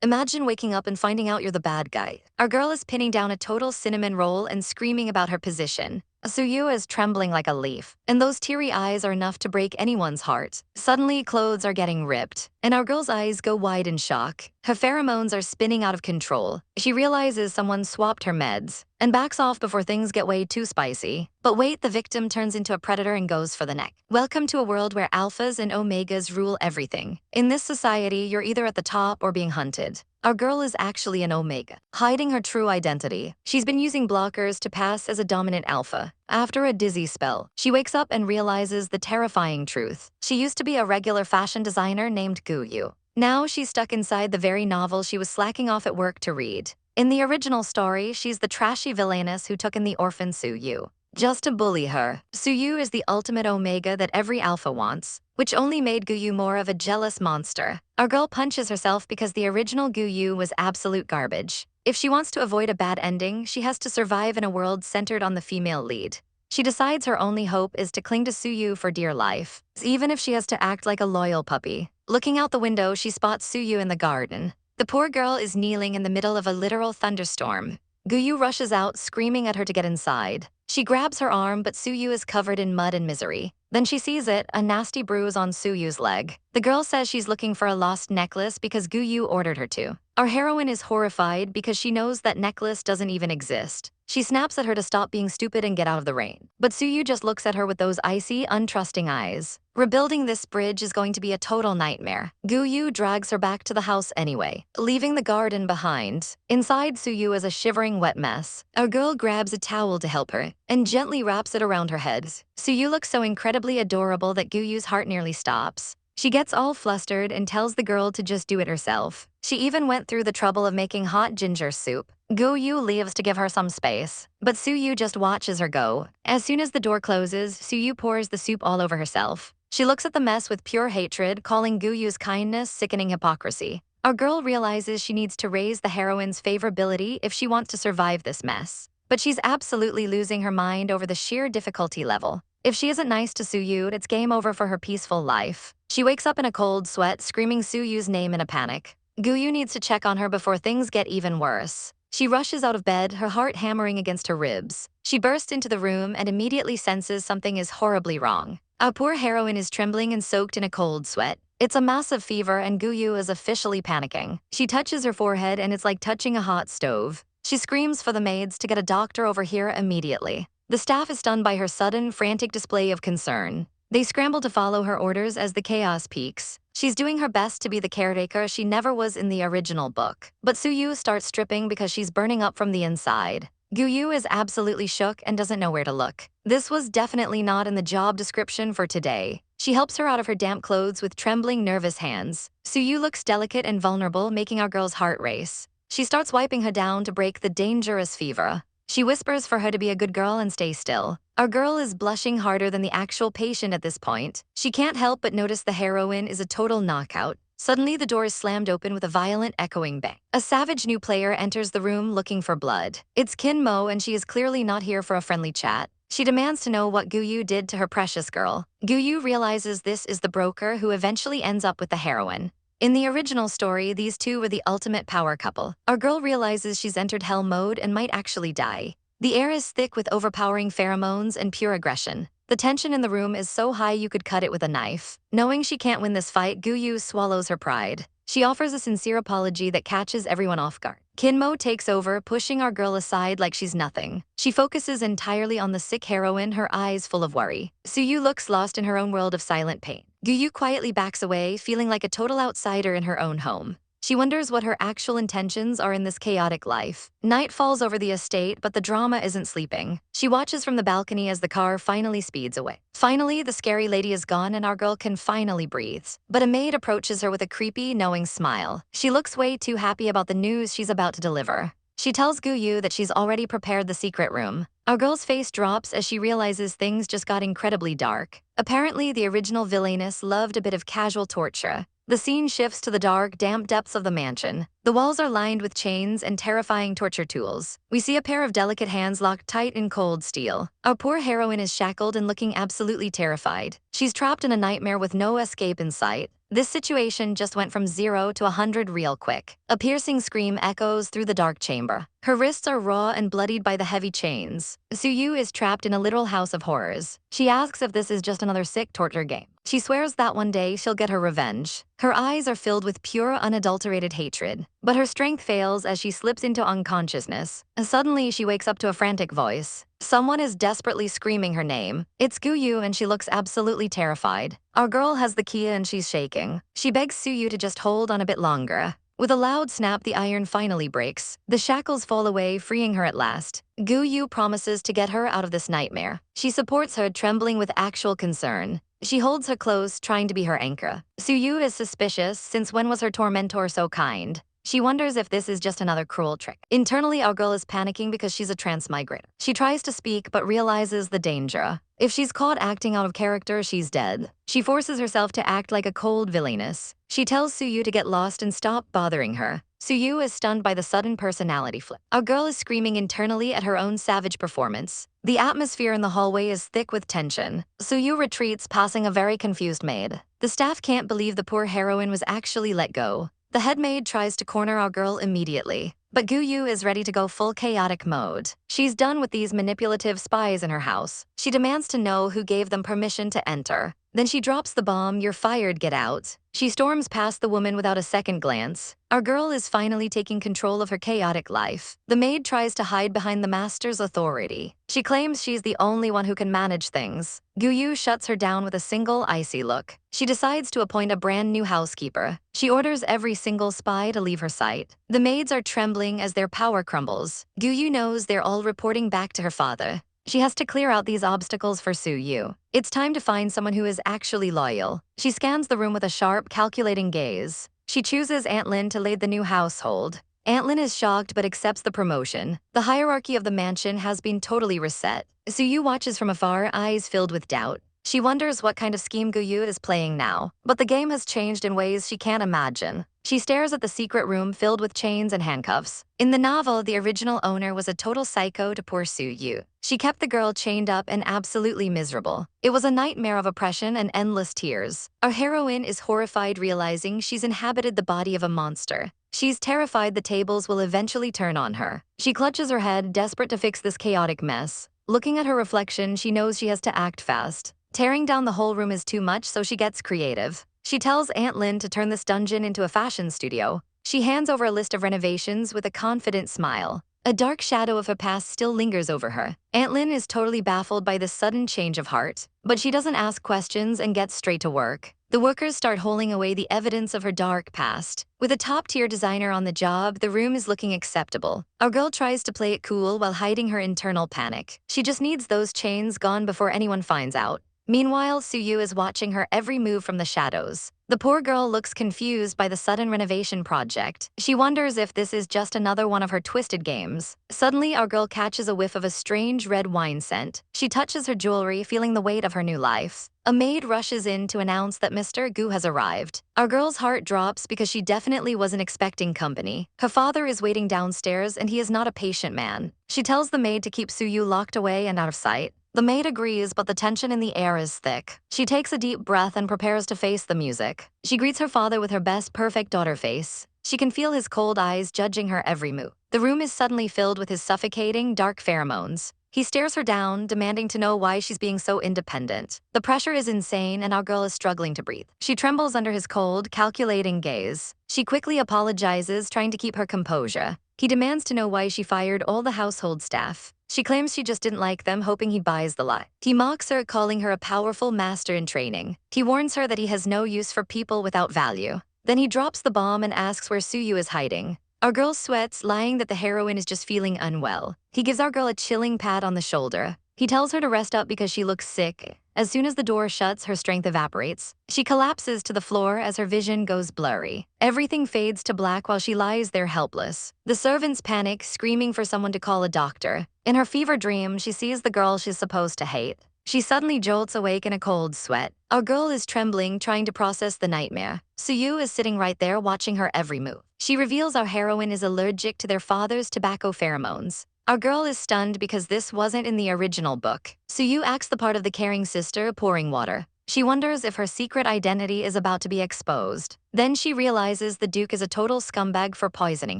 Imagine waking up and finding out you're the bad guy. Our girl is pinning down a total cinnamon roll and screaming about her position. Su Yue is trembling like a leaf, and those teary eyes are enough to break anyone's heart. Suddenly, clothes are getting ripped, and our girl's eyes go wide in shock. Her pheromones are spinning out of control. She realizes someone swapped her meds, and backs off before things get way too spicy. But wait, the victim turns into a predator and goes for the neck. Welcome to a world where alphas and omegas rule everything. In this society, you're either at the top or being hunted. Our girl is actually an omega, hiding her true identity. She's been using blockers to pass as a dominant alpha. After a dizzy spell, she wakes up and realizes the terrifying truth. She used to be a regular fashion designer named Gu Yu. Now she's stuck inside the very novel she was slacking off at work to read. In the original story, she's the trashy villainess who took in the orphan Su Yue. Just to bully her, Su Yue is the ultimate omega that every alpha wants, which only made Gu Yu more of a jealous monster. Our girl punches herself because the original Gu Yu was absolute garbage. If she wants to avoid a bad ending, she has to survive in a world centered on the female lead. She decides her only hope is to cling to Su Yue for dear life, even if she has to act like a loyal puppy. Looking out the window, she spots Su Yue in the garden. The poor girl is kneeling in the middle of a literal thunderstorm. Gu Yu rushes out, screaming at her to get inside. She grabs her arm, but Su Yue is covered in mud and misery. Then she sees it, a nasty bruise on Su Yue's leg. The girl says she's looking for a lost necklace because Gu Yu ordered her to. Our heroine is horrified because she knows that necklace doesn't even exist. She snaps at her to stop being stupid and get out of the rain. But Su Yue just looks at her with those icy, untrusting eyes. Rebuilding this bridge is going to be a total nightmare. Gu Yu drags her back to the house anyway, leaving the garden behind. Inside, Su Yue is a shivering wet mess. Our girl grabs a towel to help her and gently wraps it around her head. Su Yue looks so incredibly adorable that Gu Yu's heart nearly stops. She gets all flustered and tells the girl to just do it herself. She even went through the trouble of making hot ginger soup. Gu Yu leaves to give her some space, but Su Yue just watches her go. As soon as the door closes, Su Yue pours the soup all over herself. She looks at the mess with pure hatred, calling Gu Yu's kindness sickening hypocrisy. Our girl realizes she needs to raise the heroine's favorability if she wants to survive this mess. But she's absolutely losing her mind over the sheer difficulty level. If she isn't nice to Su Yue, it's game over for her peaceful life. She wakes up in a cold sweat, screaming Su Yue's name in a panic. Gu Yu needs to check on her before things get even worse. She rushes out of bed, her heart hammering against her ribs. She bursts into the room and immediately senses something is horribly wrong. Our poor heroine is trembling and soaked in a cold sweat. It's a massive fever and Gu Yu is officially panicking. She touches her forehead and it's like touching a hot stove. She screams for the maids to get a doctor over here immediately. The staff is stunned by her sudden, frantic display of concern. They scramble to follow her orders as the chaos peaks. She's doing her best to be the caretaker she never was in the original book. But Su Yue starts stripping because she's burning up from the inside. Gu Yu is absolutely shook and doesn't know where to look. This was definitely not in the job description for today. She helps her out of her damp clothes with trembling, nervous hands. Su Yue looks delicate and vulnerable, making our girl's heart race. She starts wiping her down to break the dangerous fever. She whispers for her to be a good girl and stay still. Our girl is blushing harder than the actual patient at this point. She can't help but notice the heroine is a total knockout. Suddenly, the door is slammed open with a violent, echoing bang. A savage new player enters the room looking for blood. It's Kin Mo, and she is clearly not here for a friendly chat. She demands to know what Gu Yu did to her precious girl. Gu Yu realizes this is the broker who eventually ends up with the heroine. In the original story, these two were the ultimate power couple. Our girl realizes she's entered hell mode and might actually die. The air is thick with overpowering pheromones and pure aggression. The tension in the room is so high you could cut it with a knife. Knowing she can't win this fight, Gu Yu swallows her pride. She offers a sincere apology that catches everyone off guard. Kin Mo takes over, pushing our girl aside like she's nothing. She focuses entirely on the sick heroine, her eyes full of worry. Su Yue looks lost in her own world of silent pain. Gu Yu quietly backs away, feeling like a total outsider in her own home. She wonders what her actual intentions are in this chaotic life. Night falls over the estate, but the drama isn't sleeping. She watches from the balcony as the car finally speeds away. Finally, the scary lady is gone and our girl can finally breathe. But a maid approaches her with a creepy, knowing smile. She looks way too happy about the news she's about to deliver. She tells Gu Yu that she's already prepared the secret room. Our girl's face drops as she realizes things just got incredibly dark. Apparently, the original villainess loved a bit of casual torture. The scene shifts to the dark, damp depths of the mansion. The walls are lined with chains and terrifying torture tools. We see a pair of delicate hands locked tight in cold steel. Our poor heroine is shackled and looking absolutely terrified. She's trapped in a nightmare with no escape in sight. This situation just went from 0 to 100 real quick. A piercing scream echoes through the dark chamber. Her wrists are raw and bloodied by the heavy chains. Su Yue is trapped in a literal house of horrors. She asks if this is just another sick torture game. She swears that one day she'll get her revenge. Her eyes are filled with pure, unadulterated hatred. But her strength fails as she slips into unconsciousness. Suddenly, she wakes up to a frantic voice. Someone is desperately screaming her name. It's Gu Yu, and she looks absolutely terrified. Our girl has the key and she's shaking. She begs Su Yu to just hold on a bit longer. With a loud snap, the iron finally breaks. The shackles fall away, freeing her at last. Gu Yu promises to get her out of this nightmare. She supports her, trembling with actual concern. She holds her close, trying to be her anchor. Su Yu is suspicious, since when was her tormentor so kind? She wonders if this is just another cruel trick. Internally, our girl is panicking because she's a transmigrator. She tries to speak but realizes the danger. If she's caught acting out of character, she's dead. She forces herself to act like a cold villainess. She tells Su Yue to get lost and stop bothering her. Su Yue is stunned by the sudden personality flip. Our girl is screaming internally at her own savage performance. The atmosphere in the hallway is thick with tension. Su Yue retreats, passing a very confused maid. The staff can't believe the poor heroine was actually let go. The head maid tries to corner our girl immediately, but Gu Yu is ready to go full chaotic mode. She's done with these manipulative spies in her house. She demands to know who gave them permission to enter. Then she drops the bomb, "You're fired, get out." She storms past the woman without a second glance. Our girl is finally taking control of her chaotic life. The maid tries to hide behind the master's authority. She claims she's the only one who can manage things. Gu Yu shuts her down with a single icy look. She decides to appoint a brand new housekeeper. She orders every single spy to leave her sight. The maids are trembling as their power crumbles. Gu Yu knows they're all reporting back to her father. She has to clear out these obstacles for Su Yue. It's time to find someone who is actually loyal. She scans the room with a sharp, calculating gaze. She chooses Aunt Lin to lead the new household. Aunt Lin is shocked but accepts the promotion. The hierarchy of the mansion has been totally reset. Su Yue watches from afar, eyes filled with doubt. She wonders what kind of scheme Gu Yu is playing now, but the game has changed in ways she can't imagine. She stares at the secret room filled with chains and handcuffs. In the novel, the original owner was a total psycho to poor Su Yue. She kept the girl chained up and absolutely miserable. It was a nightmare of oppression and endless tears. Our heroine is horrified, realizing she's inhabited the body of a monster. She's terrified the tables will eventually turn on her. She clutches her head, desperate to fix this chaotic mess. Looking at her reflection, she knows she has to act fast. Tearing down the whole room is too much, so she gets creative. She tells Aunt Lin to turn this dungeon into a fashion studio. She hands over a list of renovations with a confident smile. A dark shadow of her past still lingers over her. Aunt Lin is totally baffled by this sudden change of heart, but she doesn't ask questions and gets straight to work. The workers start hauling away the evidence of her dark past. With a top-tier designer on the job, the room is looking acceptable. Our girl tries to play it cool while hiding her internal panic. She just needs those chains gone before anyone finds out. Meanwhile, Su Yue is watching her every move from the shadows. The poor girl looks confused by the sudden renovation project. She wonders if this is just another one of her twisted games. Suddenly, our girl catches a whiff of a strange red wine scent. She touches her jewelry, feeling the weight of her new life. A maid rushes in to announce that Mr. Gu has arrived. Our girl's heart drops because she definitely wasn't expecting company. Her father is waiting downstairs, and he is not a patient man. She tells the maid to keep Su Yue locked away and out of sight. The maid agrees, but the tension in the air is thick. She takes a deep breath and prepares to face the music. She greets her father with her best perfect daughter face. She can feel his cold eyes judging her every move. The room is suddenly filled with his suffocating, dark pheromones. He stares her down, demanding to know why she's being so independent. The pressure is insane, and our girl is struggling to breathe. She trembles under his cold, calculating gaze. She quickly apologizes, trying to keep her composure. He demands to know why she fired all the household staff. She claims she just didn't like them, hoping he buys the lie. He mocks her, calling her a powerful master in training. He warns her that he has no use for people without value. Then he drops the bomb and asks where Su Yue is hiding. Our girl sweats, lying that the heroine is just feeling unwell. He gives our girl a chilling pat on the shoulder. He tells her to rest up because she looks sick. As soon as the door shuts, her strength evaporates. She collapses to the floor as her vision goes blurry. Everything fades to black while she lies there helpless. The servants panic, screaming for someone to call a doctor. In her fever dream, she sees the girl she's supposed to hate. She suddenly jolts awake in a cold sweat. Our girl is trembling, trying to process the nightmare. Su Yue is sitting right there, watching her every move. She reveals our heroine is allergic to their father's tobacco pheromones. Our girl is stunned because this wasn't in the original book. Su Yue acts the part of the caring sister, pouring water. She wonders if her secret identity is about to be exposed. Then she realizes the Duke is a total scumbag for poisoning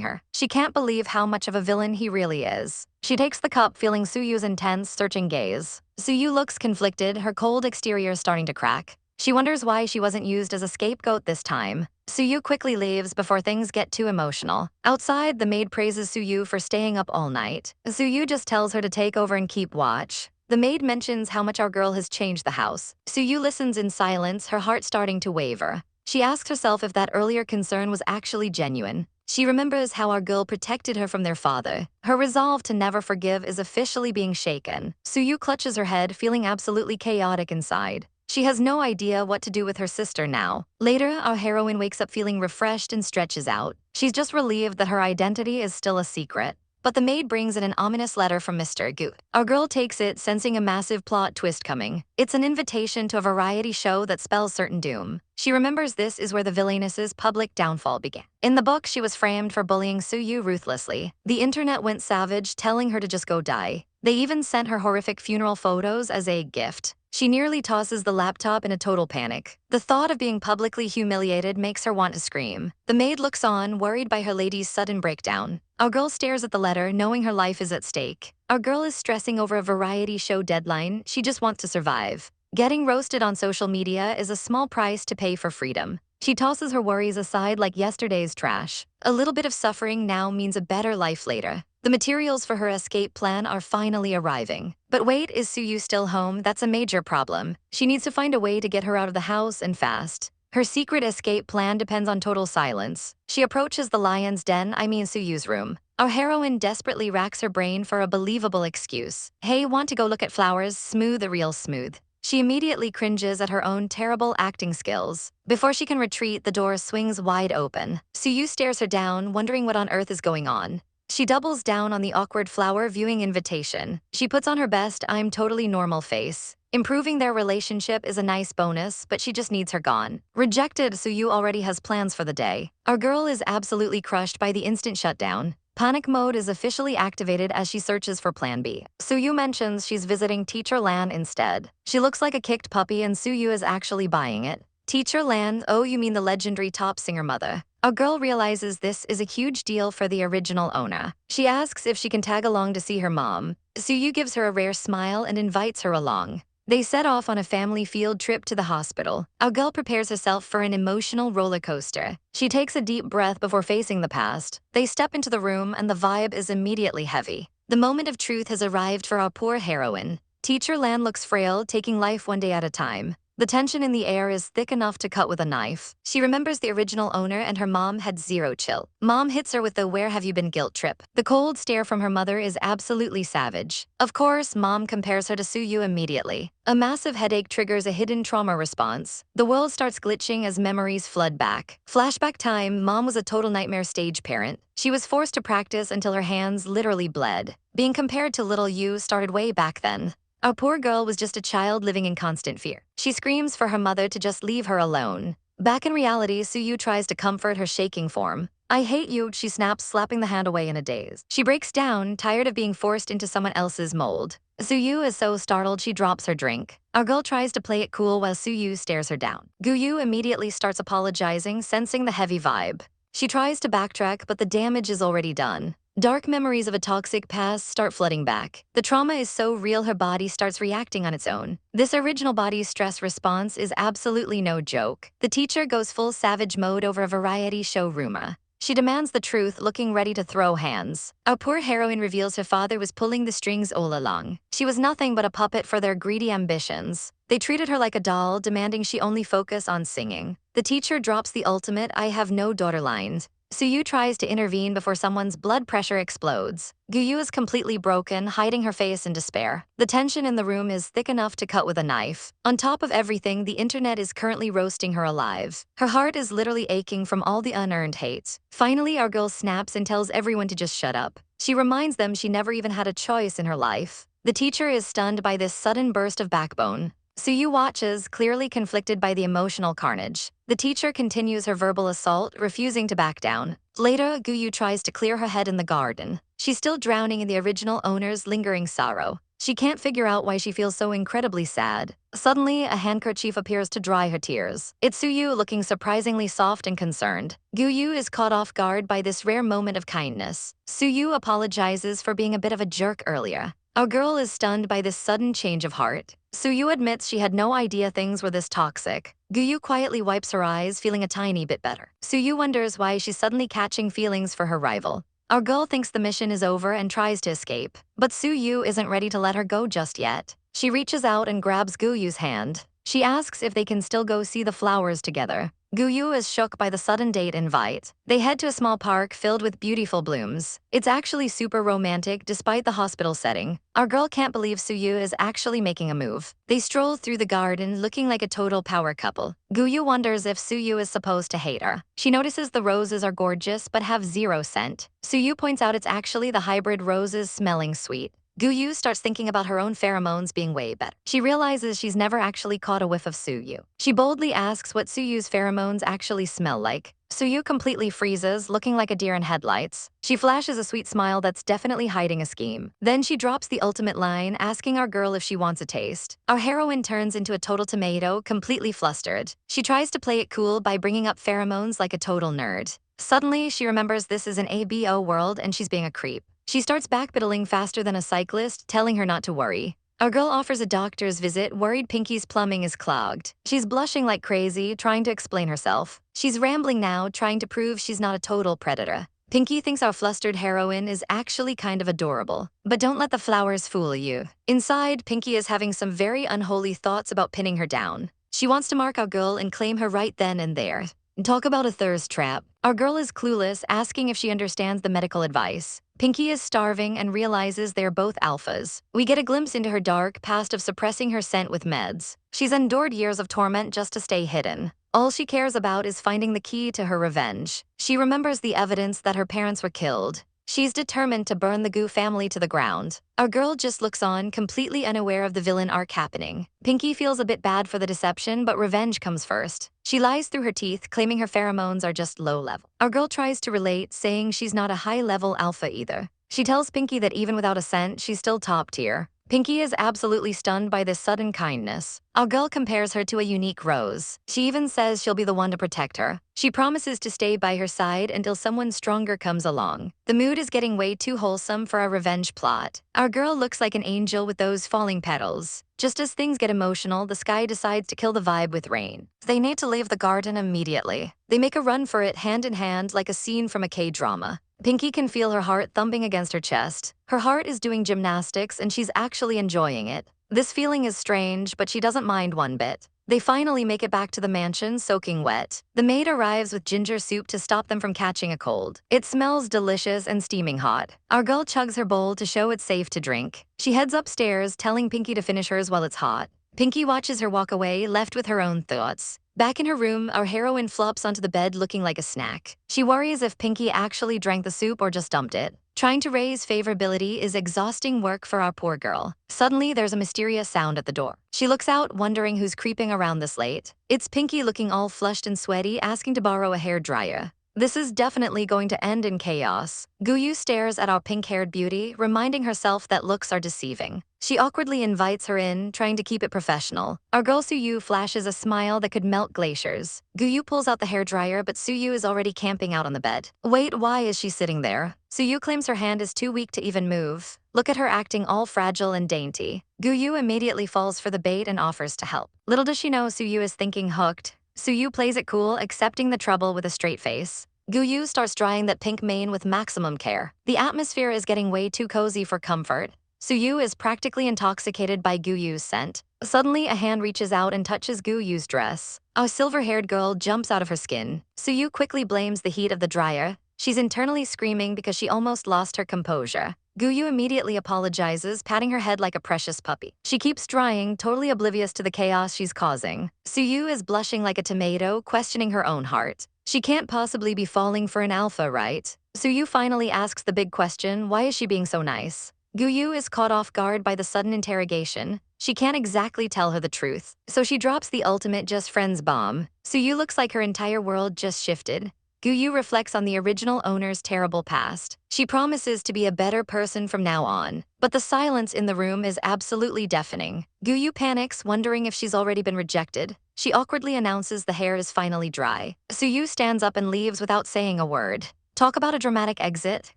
her. She can't believe how much of a villain he really is. She takes the cup, feeling Su Yue's intense, searching gaze. Su Yue looks conflicted, her cold exterior starting to crack. She wonders why she wasn't used as a scapegoat this time. Su Yue quickly leaves before things get too emotional. Outside, the maid praises Su Yue for staying up all night. Su Yue just tells her to take over and keep watch. The maid mentions how much our girl has changed the house. Su Yue listens in silence, her heart starting to waver. She asks herself if that earlier concern was actually genuine. She remembers how our girl protected her from their father. Her resolve to never forgive is officially being shaken. Su Yue clutches her head, feeling absolutely chaotic inside. She has no idea what to do with her sister now. Later, our heroine wakes up feeling refreshed and stretches out. She's just relieved that her identity is still a secret. But the maid brings in an ominous letter from Mr. Gu. Our girl takes it, sensing a massive plot twist coming. It's an invitation to a variety show that spells certain doom. She remembers this is where the villainess's public downfall began. In the book, she was framed for bullying Su Yue ruthlessly. The internet went savage, telling her to just go die. They even sent her horrific funeral photos as a gift. She nearly tosses the laptop in a total panic. The thought of being publicly humiliated makes her want to scream. The maid looks on, worried by her lady's sudden breakdown. Our girl stares at the letter, knowing her life is at stake. Our girl is stressing over a variety show deadline. She just wants to survive. Getting roasted on social media is a small price to pay for freedom. She tosses her worries aside like yesterday's trash. A little bit of suffering now means a better life later. The materials for her escape plan are finally arriving. But wait, is Su Yue still home? That's a major problem. She needs to find a way to get her out of the house and fast. Her secret escape plan depends on total silence. She approaches the lion's den, Su Yue's room. Our heroine desperately racks her brain for a believable excuse. Hey, want to go look at flowers? Smooth, real smooth. She immediately cringes at her own terrible acting skills. Before she can retreat, the door swings wide open. Su Yue stares her down, wondering what on earth is going on. She doubles down on the awkward flower viewing invitation. She puts on her best I'm totally normal face. Improving their relationship is a nice bonus, but she just needs her gone. Rejected, Su Yue already has plans for the day. Our girl is absolutely crushed by the instant shutdown. Panic mode is officially activated as she searches for Plan B. Su Yue mentions she's visiting Teacher Lan instead. She looks like a kicked puppy and Su Yue is actually buying it. Teacher Lan, oh you mean the legendary top singer mother. A girl realizes this is a huge deal for the original owner. She asks if she can tag along to see her mom. Su Yue gives her a rare smile and invites her along. They set off on a family field trip to the hospital. Our girl prepares herself for an emotional roller coaster. She takes a deep breath before facing the past. They step into the room and the vibe is immediately heavy. The moment of truth has arrived for our poor heroine. Teacher Lan looks frail, taking life one day at a time. The tension in the air is thick enough to cut with a knife. She remembers the original owner and her mom had zero chill. Mom hits her with the "where have you been" guilt trip. The cold stare from her mother is absolutely savage. Of course, mom compares her to Su Yue immediately. A massive headache triggers a hidden trauma response. The world starts glitching as memories flood back. Flashback time, mom was a total nightmare stage parent. She was forced to practice until her hands literally bled. Being compared to little Yu started way back then. Our poor girl was just a child living in constant fear. She screams for her mother to just leave her alone. Back in reality, Su Yue tries to comfort her shaking form. I hate you, she snaps, slapping the hand away in a daze. She breaks down, tired of being forced into someone else's mold. Su Yue is so startled she drops her drink. Our girl tries to play it cool while Su Yue stares her down. Gu Yu immediately starts apologizing, sensing the heavy vibe. She tries to backtrack, but the damage is already done. Dark memories of a toxic past start flooding back. The trauma is so real her body starts reacting on its own. This original body's stress response is absolutely no joke. The teacher goes full savage mode over a variety show rumor. She demands the truth, looking ready to throw hands. Our poor heroine reveals her father was pulling the strings all along. She was nothing but a puppet for their greedy ambitions. They treated her like a doll, demanding she only focus on singing. The teacher drops the ultimate "I have no daughter" lines. Su Yue tries to intervene before someone's blood pressure explodes. Gu Yu is completely broken, hiding her face in despair. The tension in the room is thick enough to cut with a knife. On top of everything, the internet is currently roasting her alive. Her heart is literally aching from all the unearned hate. Finally, our girl snaps and tells everyone to just shut up. She reminds them she never even had a choice in her life. The teacher is stunned by this sudden burst of backbone. Su Yue watches, clearly conflicted by the emotional carnage. The teacher continues her verbal assault, refusing to back down. Later, Gu Yu tries to clear her head in the garden. She's still drowning in the original owner's lingering sorrow. She can't figure out why she feels so incredibly sad. Suddenly, a handkerchief appears to dry her tears. It's Su Yue looking surprisingly soft and concerned. Gu Yu is caught off guard by this rare moment of kindness. Su Yue apologizes for being a bit of a jerk earlier. Our girl is stunned by this sudden change of heart. Su Yue admits she had no idea things were this toxic. Gu Yu quietly wipes her eyes, feeling a tiny bit better. Su Yue wonders why she's suddenly catching feelings for her rival. Our girl thinks the mission is over and tries to escape, but Su Yue isn't ready to let her go just yet. She reaches out and grabs Gu Yu's hand. She asks if they can still go see the flowers together. Gu Yu is shook by the sudden date invite. They head to a small park filled with beautiful blooms. It's actually super romantic despite the hospital setting. Our girl can't believe Su Yue is actually making a move. They stroll through the garden looking like a total power couple. Gu Yu wonders if Su Yue is supposed to hate her. She notices the roses are gorgeous but have zero scent. Su Yue points out it's actually the hybrid roses smelling sweet. Gu Yu starts thinking about her own pheromones being way better. She realizes she's never actually caught a whiff of Su Yue. She boldly asks what Su Yue's pheromones actually smell like. Su Yue completely freezes, looking like a deer in headlights. She flashes a sweet smile that's definitely hiding a scheme. Then she drops the ultimate line, asking our girl if she wants a taste. Our heroine turns into a total tomato, completely flustered. She tries to play it cool by bringing up pheromones like a total nerd. Suddenly, she remembers this is an ABO world and she's being a creep. She starts backpedaling faster than a cyclist, telling her not to worry. Our girl offers a doctor's visit, worried Pinky's plumbing is clogged. She's blushing like crazy, trying to explain herself. She's rambling now, trying to prove she's not a total predator. Pinky thinks our flustered heroine is actually kind of adorable. But don't let the flowers fool you. Inside, Pinky is having some very unholy thoughts about pinning her down. She wants to mark our girl and claim her right then and there. Talk about a thirst trap. Our girl is clueless, asking if she understands the medical advice. Pinky is starving and realizes they're both alphas. We get a glimpse into her dark past of suppressing her scent with meds. She's endured years of torment just to stay hidden. All she cares about is finding the key to her revenge. She remembers the evidence that her parents were killed. She's determined to burn the Gu family to the ground. Our girl just looks on, completely unaware of the villain arc happening. Pinky feels a bit bad for the deception, but revenge comes first. She lies through her teeth, claiming her pheromones are just low level. Our girl tries to relate, saying she's not a high-level alpha either. She tells Pinky that even without a scent, she's still top tier. Pinky is absolutely stunned by this sudden kindness. Our girl compares her to a unique rose. She even says she'll be the one to protect her. She promises to stay by her side until someone stronger comes along. The mood is getting way too wholesome for a revenge plot. Our girl looks like an angel with those falling petals. Just as things get emotional, the sky decides to kill the vibe with rain. They need to leave the garden immediately. They make a run for it hand in hand like a scene from a K-drama. Pinky can feel her heart thumping against her chest. Her heart is doing gymnastics and she's actually enjoying it. This feeling is strange, but she doesn't mind one bit. They finally make it back to the mansion, soaking wet. The maid arrives with ginger soup to stop them from catching a cold. It smells delicious and steaming hot. Our girl chugs her bowl to show it's safe to drink. She heads upstairs, telling Pinky to finish hers while it's hot. Pinky watches her walk away, left with her own thoughts. Back in her room, our heroine flops onto the bed looking like a snack. She worries if Pinky actually drank the soup or just dumped it. Trying to raise favorability is exhausting work for our poor girl. Suddenly, there's a mysterious sound at the door. She looks out, wondering who's creeping around this late. It's Pinky looking all flushed and sweaty, asking to borrow a hairdryer. This is definitely going to end in chaos. Gu Yu stares at our pink-haired beauty, reminding herself that looks are deceiving. She awkwardly invites her in, trying to keep it professional. Our girl Su Yue flashes a smile that could melt glaciers. Gu Yu pulls out the hairdryer, but Su Yue is already camping out on the bed. Wait, why is she sitting there? Su Yue claims her hand is too weak to even move. Look at her acting all fragile and dainty. Gu Yu immediately falls for the bait and offers to help. Little does she know Su Yue is thinking hooked. Su Yue plays it cool, accepting the trouble with a straight face. Gu Yu starts drying that pink mane with maximum care. The atmosphere is getting way too cozy for comfort. Su Yue is practically intoxicated by Gu Yu's scent. Suddenly, a hand reaches out and touches Gu Yu's dress. A silver-haired girl jumps out of her skin. Su Yue quickly blames the heat of the dryer. She's internally screaming because she almost lost her composure. Gu Yu immediately apologizes, patting her head like a precious puppy. She keeps drying, totally oblivious to the chaos she's causing. Su Yue is blushing like a tomato, questioning her own heart. She can't possibly be falling for an alpha, right? Su Yue finally asks the big question, why is she being so nice? Gu Yu is caught off guard by the sudden interrogation. She can't exactly tell her the truth, so she drops the ultimate just friends bomb. Su Yue looks like her entire world just shifted. Gu Yu reflects on the original owner's terrible past. She promises to be a better person from now on, but the silence in the room is absolutely deafening. Gu Yu panics, wondering if she's already been rejected. She awkwardly announces the hair is finally dry. Su Yue stands up and leaves without saying a word. Talk about a dramatic exit.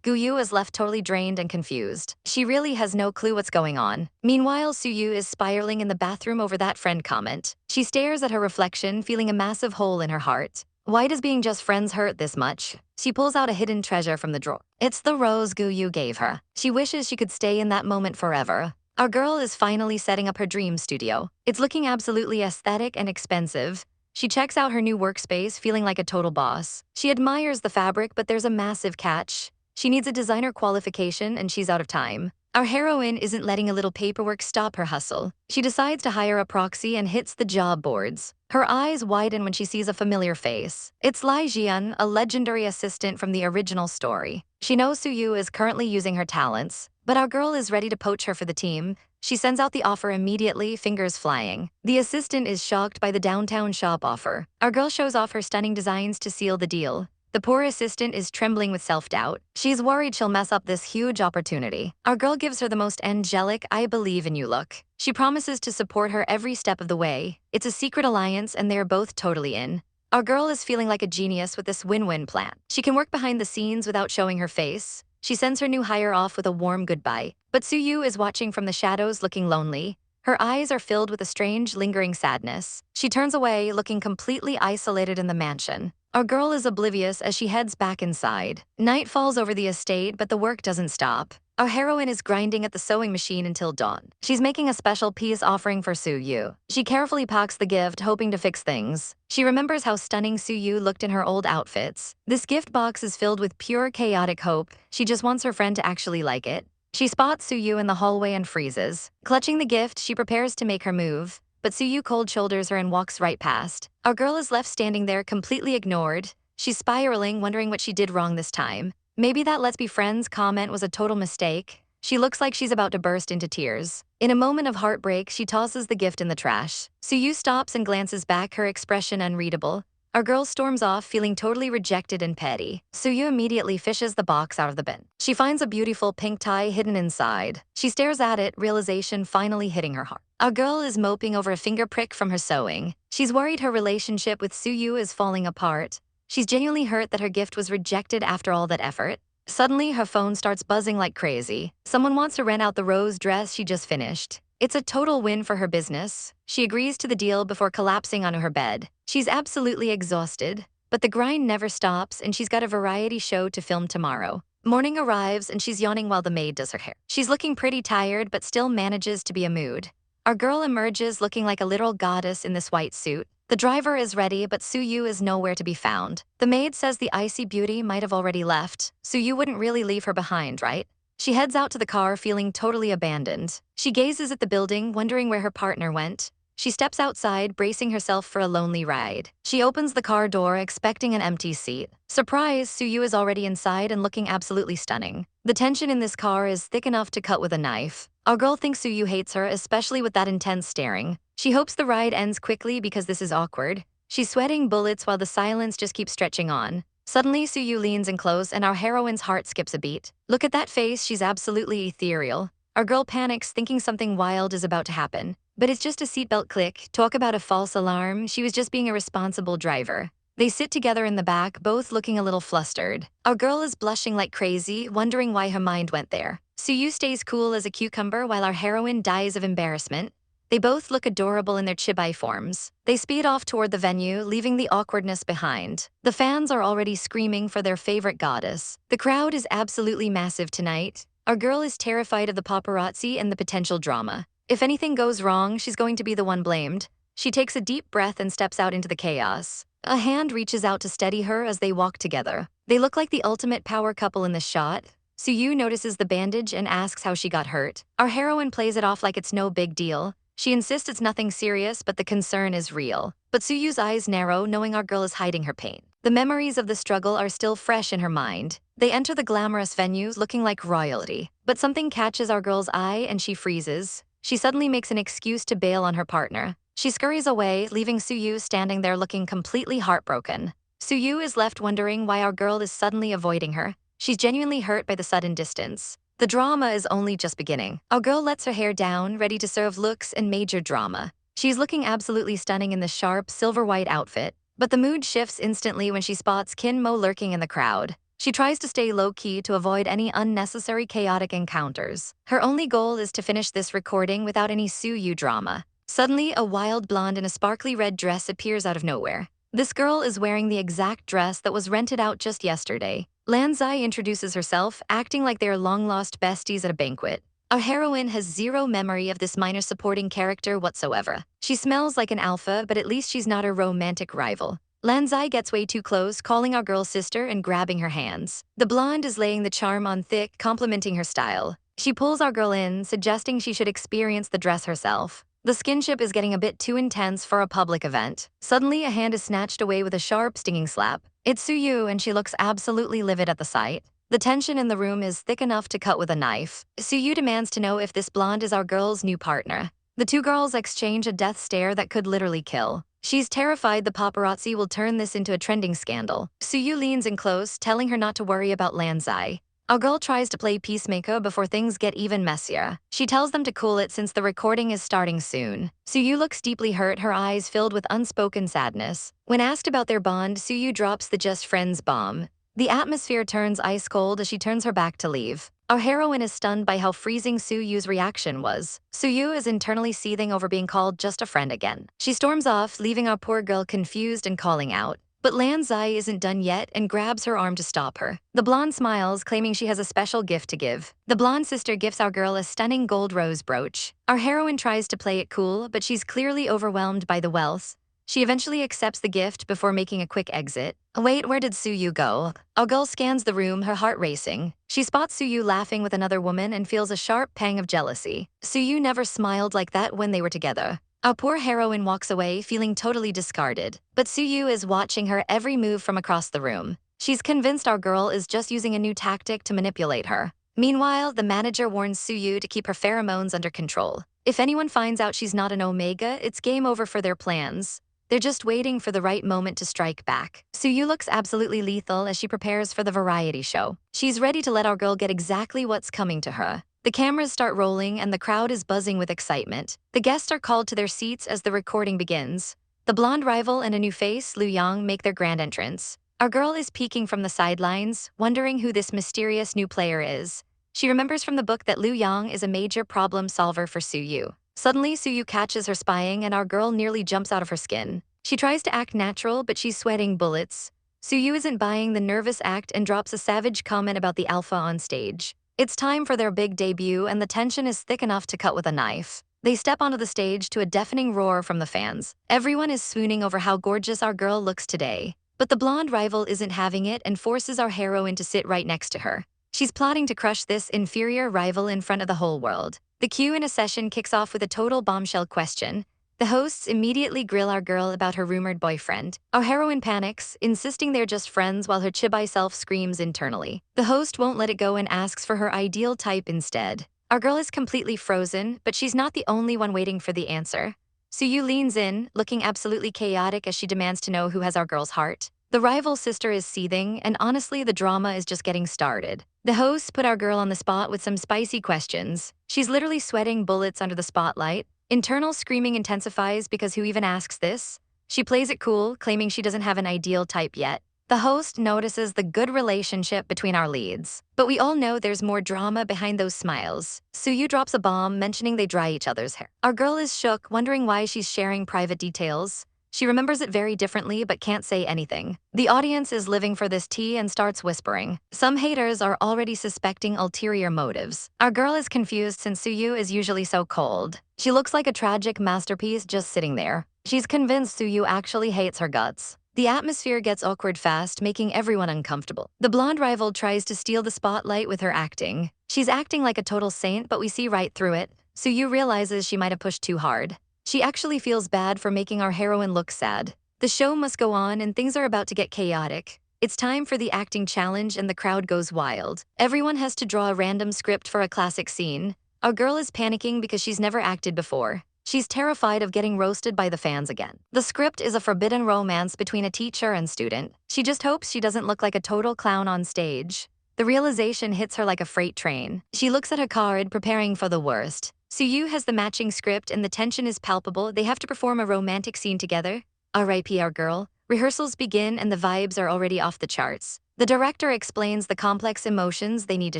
Gu Yu is left totally drained and confused. She really has no clue what's going on. Meanwhile, Su Yue is spiraling in the bathroom over that friend comment. She stares at her reflection, feeling a massive hole in her heart. Why does being just friends hurt this much? She pulls out a hidden treasure from the drawer. It's the rose Gu Yu gave her. She wishes she could stay in that moment forever. Our girl is finally setting up her dream studio. It's looking absolutely aesthetic and expensive. She checks out her new workspace, feeling like a total boss. She admires the fabric, but there's a massive catch. She needs a designer qualification, and she's out of time. Our heroine isn't letting a little paperwork stop her hustle. She decides to hire a proxy and hits the job boards. Her eyes widen when she sees a familiar face. It's Lai Jian, a legendary assistant from the original story. She knows Su Yue is currently using her talents, but our girl is ready to poach her for the team. She sends out the offer immediately, fingers flying. The assistant is shocked by the downtown shop offer. Our girl shows off her stunning designs to seal the deal. The poor assistant is trembling with self-doubt. She's worried she'll mess up this huge opportunity. Our girl gives her the most angelic "I believe in you" look. She promises to support her every step of the way. It's a secret alliance and they're both totally in. Our girl is feeling like a genius with this win-win plan. She can work behind the scenes without showing her face. She sends her new hire off with a warm goodbye. But Su Yue is watching from the shadows, looking lonely. Her eyes are filled with a strange, lingering sadness. She turns away, looking completely isolated in the mansion. Our girl is oblivious as she heads back inside. Night falls over the estate, but the work doesn't stop. Our heroine is grinding at the sewing machine until dawn. She's making a special peace offering for Su Yue. She carefully packs the gift, hoping to fix things. She remembers how stunning Su Yue looked in her old outfits. This gift box is filled with pure chaotic hope. She just wants her friend to actually like it. She spots Su Yue in the hallway and freezes. Clutching the gift, she prepares to make her move. But Su Yue cold shoulders her and walks right past. Our girl is left standing there, completely ignored. She's spiraling, wondering what she did wrong this time. Maybe that "let's be friends" comment was a total mistake. She looks like she's about to burst into tears. In a moment of heartbreak, she tosses the gift in the trash. Su Yue stops and glances back, her expression unreadable. Our girl storms off, feeling totally rejected and petty. Su Yue immediately fishes the box out of the bin. She finds a beautiful pink tie hidden inside. She stares at it, realization finally hitting her heart. Our girl is moping over a finger prick from her sewing. She's worried her relationship with Su Yue is falling apart. She's genuinely hurt that her gift was rejected after all that effort. Suddenly, her phone starts buzzing like crazy. Someone wants to rent out the rose dress she just finished. It's a total win for her business. She agrees to the deal before collapsing onto her bed. She's absolutely exhausted, but the grind never stops and she's got a variety show to film tomorrow. Morning arrives and she's yawning while the maid does her hair. She's looking pretty tired but still manages to be a mood. Our girl emerges looking like a literal goddess in this white suit. The driver is ready, but Su Yue is nowhere to be found. The maid says the icy beauty might have already left. Su Yue wouldn't really leave her behind, right? She heads out to the car, feeling totally abandoned. She gazes at the building, wondering where her partner went. She steps outside, bracing herself for a lonely ride. She opens the car door, expecting an empty seat. Surprise, Su Yue is already inside and looking absolutely stunning. The tension in this car is thick enough to cut with a knife. Our girl thinks Su Yue hates her, especially with that intense staring. She hopes the ride ends quickly because this is awkward. She's sweating bullets while the silence just keeps stretching on. Suddenly, Su Yue leans in close and our heroine's heart skips a beat. Look at that face, she's absolutely ethereal. Our girl panics, thinking something wild is about to happen. But it's just a seatbelt click. Talk about a false alarm, she was just being a responsible driver. They sit together in the back, both looking a little flustered. Our girl is blushing like crazy, wondering why her mind went there. Su Yue stays cool as a cucumber while our heroine dies of embarrassment. They both look adorable in their chibai forms. They speed off toward the venue, leaving the awkwardness behind. The fans are already screaming for their favorite goddess. The crowd is absolutely massive tonight. Our girl is terrified of the paparazzi and the potential drama. If anything goes wrong, she's going to be the one blamed. She takes a deep breath and steps out into the chaos. A hand reaches out to steady her as they walk together. They look like the ultimate power couple in this shot. Su Yue notices the bandage and asks how she got hurt. Our heroine plays it off like it's no big deal. She insists it's nothing serious, but the concern is real. But Su Yue's eyes narrow, knowing our girl is hiding her pain. The memories of the struggle are still fresh in her mind. They enter the glamorous venues looking like royalty. But something catches our girl's eye and she freezes. she suddenly makes an excuse to bail on her partner. She scurries away, leaving Su Yue standing there looking completely heartbroken. Su Yue is left wondering why our girl is suddenly avoiding her. She's genuinely hurt by the sudden distance. The drama is only just beginning. Our girl lets her hair down, ready to serve looks and major drama. She's looking absolutely stunning in the sharp, silver-white outfit, but the mood shifts instantly when she spots Kin Mo lurking in the crowd. She tries to stay low-key to avoid any unnecessary chaotic encounters. Her only goal is to finish this recording without any Su Yue drama. Suddenly, a wild blonde in a sparkly red dress appears out of nowhere. This girl is wearing the exact dress that was rented out just yesterday. Lanzai introduces herself, acting like they are long-lost besties at a banquet. Our heroine has zero memory of this minor supporting character whatsoever. She smells like an alpha, but at least she's not a romantic rival. Lanzai gets way too close, calling our girl sister and grabbing her hands. The blonde is laying the charm on thick, complimenting her style. She pulls our girl in, suggesting she should experience the dress herself. The skinship is getting a bit too intense for a public event. Suddenly, a hand is snatched away with a sharp, stinging slap. It's Su Yue, and she looks absolutely livid at the sight. The tension in the room is thick enough to cut with a knife. Su Yue demands to know if this blonde is our girl's new partner. The two girls exchange a death stare that could literally kill. She's terrified the paparazzi will turn this into a trending scandal. Su Yue leans in close, telling her not to worry about Lanzai. Our girl tries to play peacemaker before things get even messier. She tells them to cool it since the recording is starting soon. Su Yue looks deeply hurt, her eyes filled with unspoken sadness. When asked about their bond, Su Yue drops the just friends bomb. The atmosphere turns ice cold as she turns her back to leave. Our heroine is stunned by how freezing Su Yue's reaction was. Su Yue is internally seething over being called just a friend again. She storms off, leaving our poor girl confused and calling out. But Lanzai isn't done yet and grabs her arm to stop her. The blonde smiles, claiming she has a special gift to give. The blonde sister gifts our girl a stunning gold rose brooch. Our heroine tries to play it cool, but she's clearly overwhelmed by the wealth. She eventually accepts the gift before making a quick exit. Wait, where did Su Yue go? Our girl scans the room, her heart racing. She spots Su Yue laughing with another woman and feels a sharp pang of jealousy. Su Yue never smiled like that when they were together. Our poor heroine walks away, feeling totally discarded. But Su Yue is watching her every move from across the room. She's convinced our girl is just using a new tactic to manipulate her. Meanwhile, the manager warns Su Yue to keep her pheromones under control. If anyone finds out she's not an omega, it's game over for their plans. They're just waiting for the right moment to strike back. Su Yue looks absolutely lethal as she prepares for the variety show. She's ready to let our girl get exactly what's coming to her. The cameras start rolling and the crowd is buzzing with excitement. The guests are called to their seats as the recording begins. The blonde rival and a new face, Lu Yang, make their grand entrance. Our girl is peeking from the sidelines, wondering who this mysterious new player is. She remembers from the book that Lu Yang is a major problem solver for Su Yue. Suddenly, Su Yue catches her spying and our girl nearly jumps out of her skin. She tries to act natural, but she's sweating bullets. Su Yue isn't buying the nervous act and drops a savage comment about the alpha on stage. It's time for their big debut, and the tension is thick enough to cut with a knife. They step onto the stage to a deafening roar from the fans. Everyone is swooning over how gorgeous our girl looks today. But the blonde rival isn't having it and forces our heroine to sit right next to her. She's plotting to crush this inferior rival in front of the whole world. The cue in a session kicks off with a total bombshell question. The hosts immediately grill our girl about her rumored boyfriend. Our heroine panics, insisting they're just friends while her chibai self screams internally. The host won't let it go and asks for her ideal type instead. Our girl is completely frozen, but she's not the only one waiting for the answer. Su Yue leans in, looking absolutely chaotic as she demands to know who has our girl's heart. The rival sister is seething, and honestly, the drama is just getting started. The hosts put our girl on the spot with some spicy questions. She's literally sweating bullets under the spotlight. Internal screaming intensifies because who even asks this? She plays it cool, claiming she doesn't have an ideal type yet. The host notices the good relationship between our leads. But we all know there's more drama behind those smiles. Su Yue drops a bomb, mentioning they dry each other's hair. Our girl is shook, wondering why she's sharing private details. She remembers it very differently but can't say anything. The audience is living for this tea and starts whispering. Some haters are already suspecting ulterior motives. Our girl is confused since Su Yue is usually so cold. She looks like a tragic masterpiece just sitting there. She's convinced Su Yue actually hates her guts. The atmosphere gets awkward fast, making everyone uncomfortable. The blonde rival tries to steal the spotlight with her acting. She's acting like a total saint, but we see right through it. Su Yue realizes she might have pushed too hard. She actually feels bad for making our heroine look sad. The show must go on and things are about to get chaotic. It's time for the acting challenge and the crowd goes wild. Everyone has to draw a random script for a classic scene. Our girl is panicking because she's never acted before. She's terrified of getting roasted by the fans again. The script is a forbidden romance between a teacher and student. She just hopes she doesn't look like a total clown on stage. The realization hits her like a freight train. She looks at her card, preparing for the worst. Su Yue has the matching script and the tension is palpable. They have to perform a romantic scene together. R.I.P. our girl. Rehearsals begin and the vibes are already off the charts. The director explains the complex emotions they need to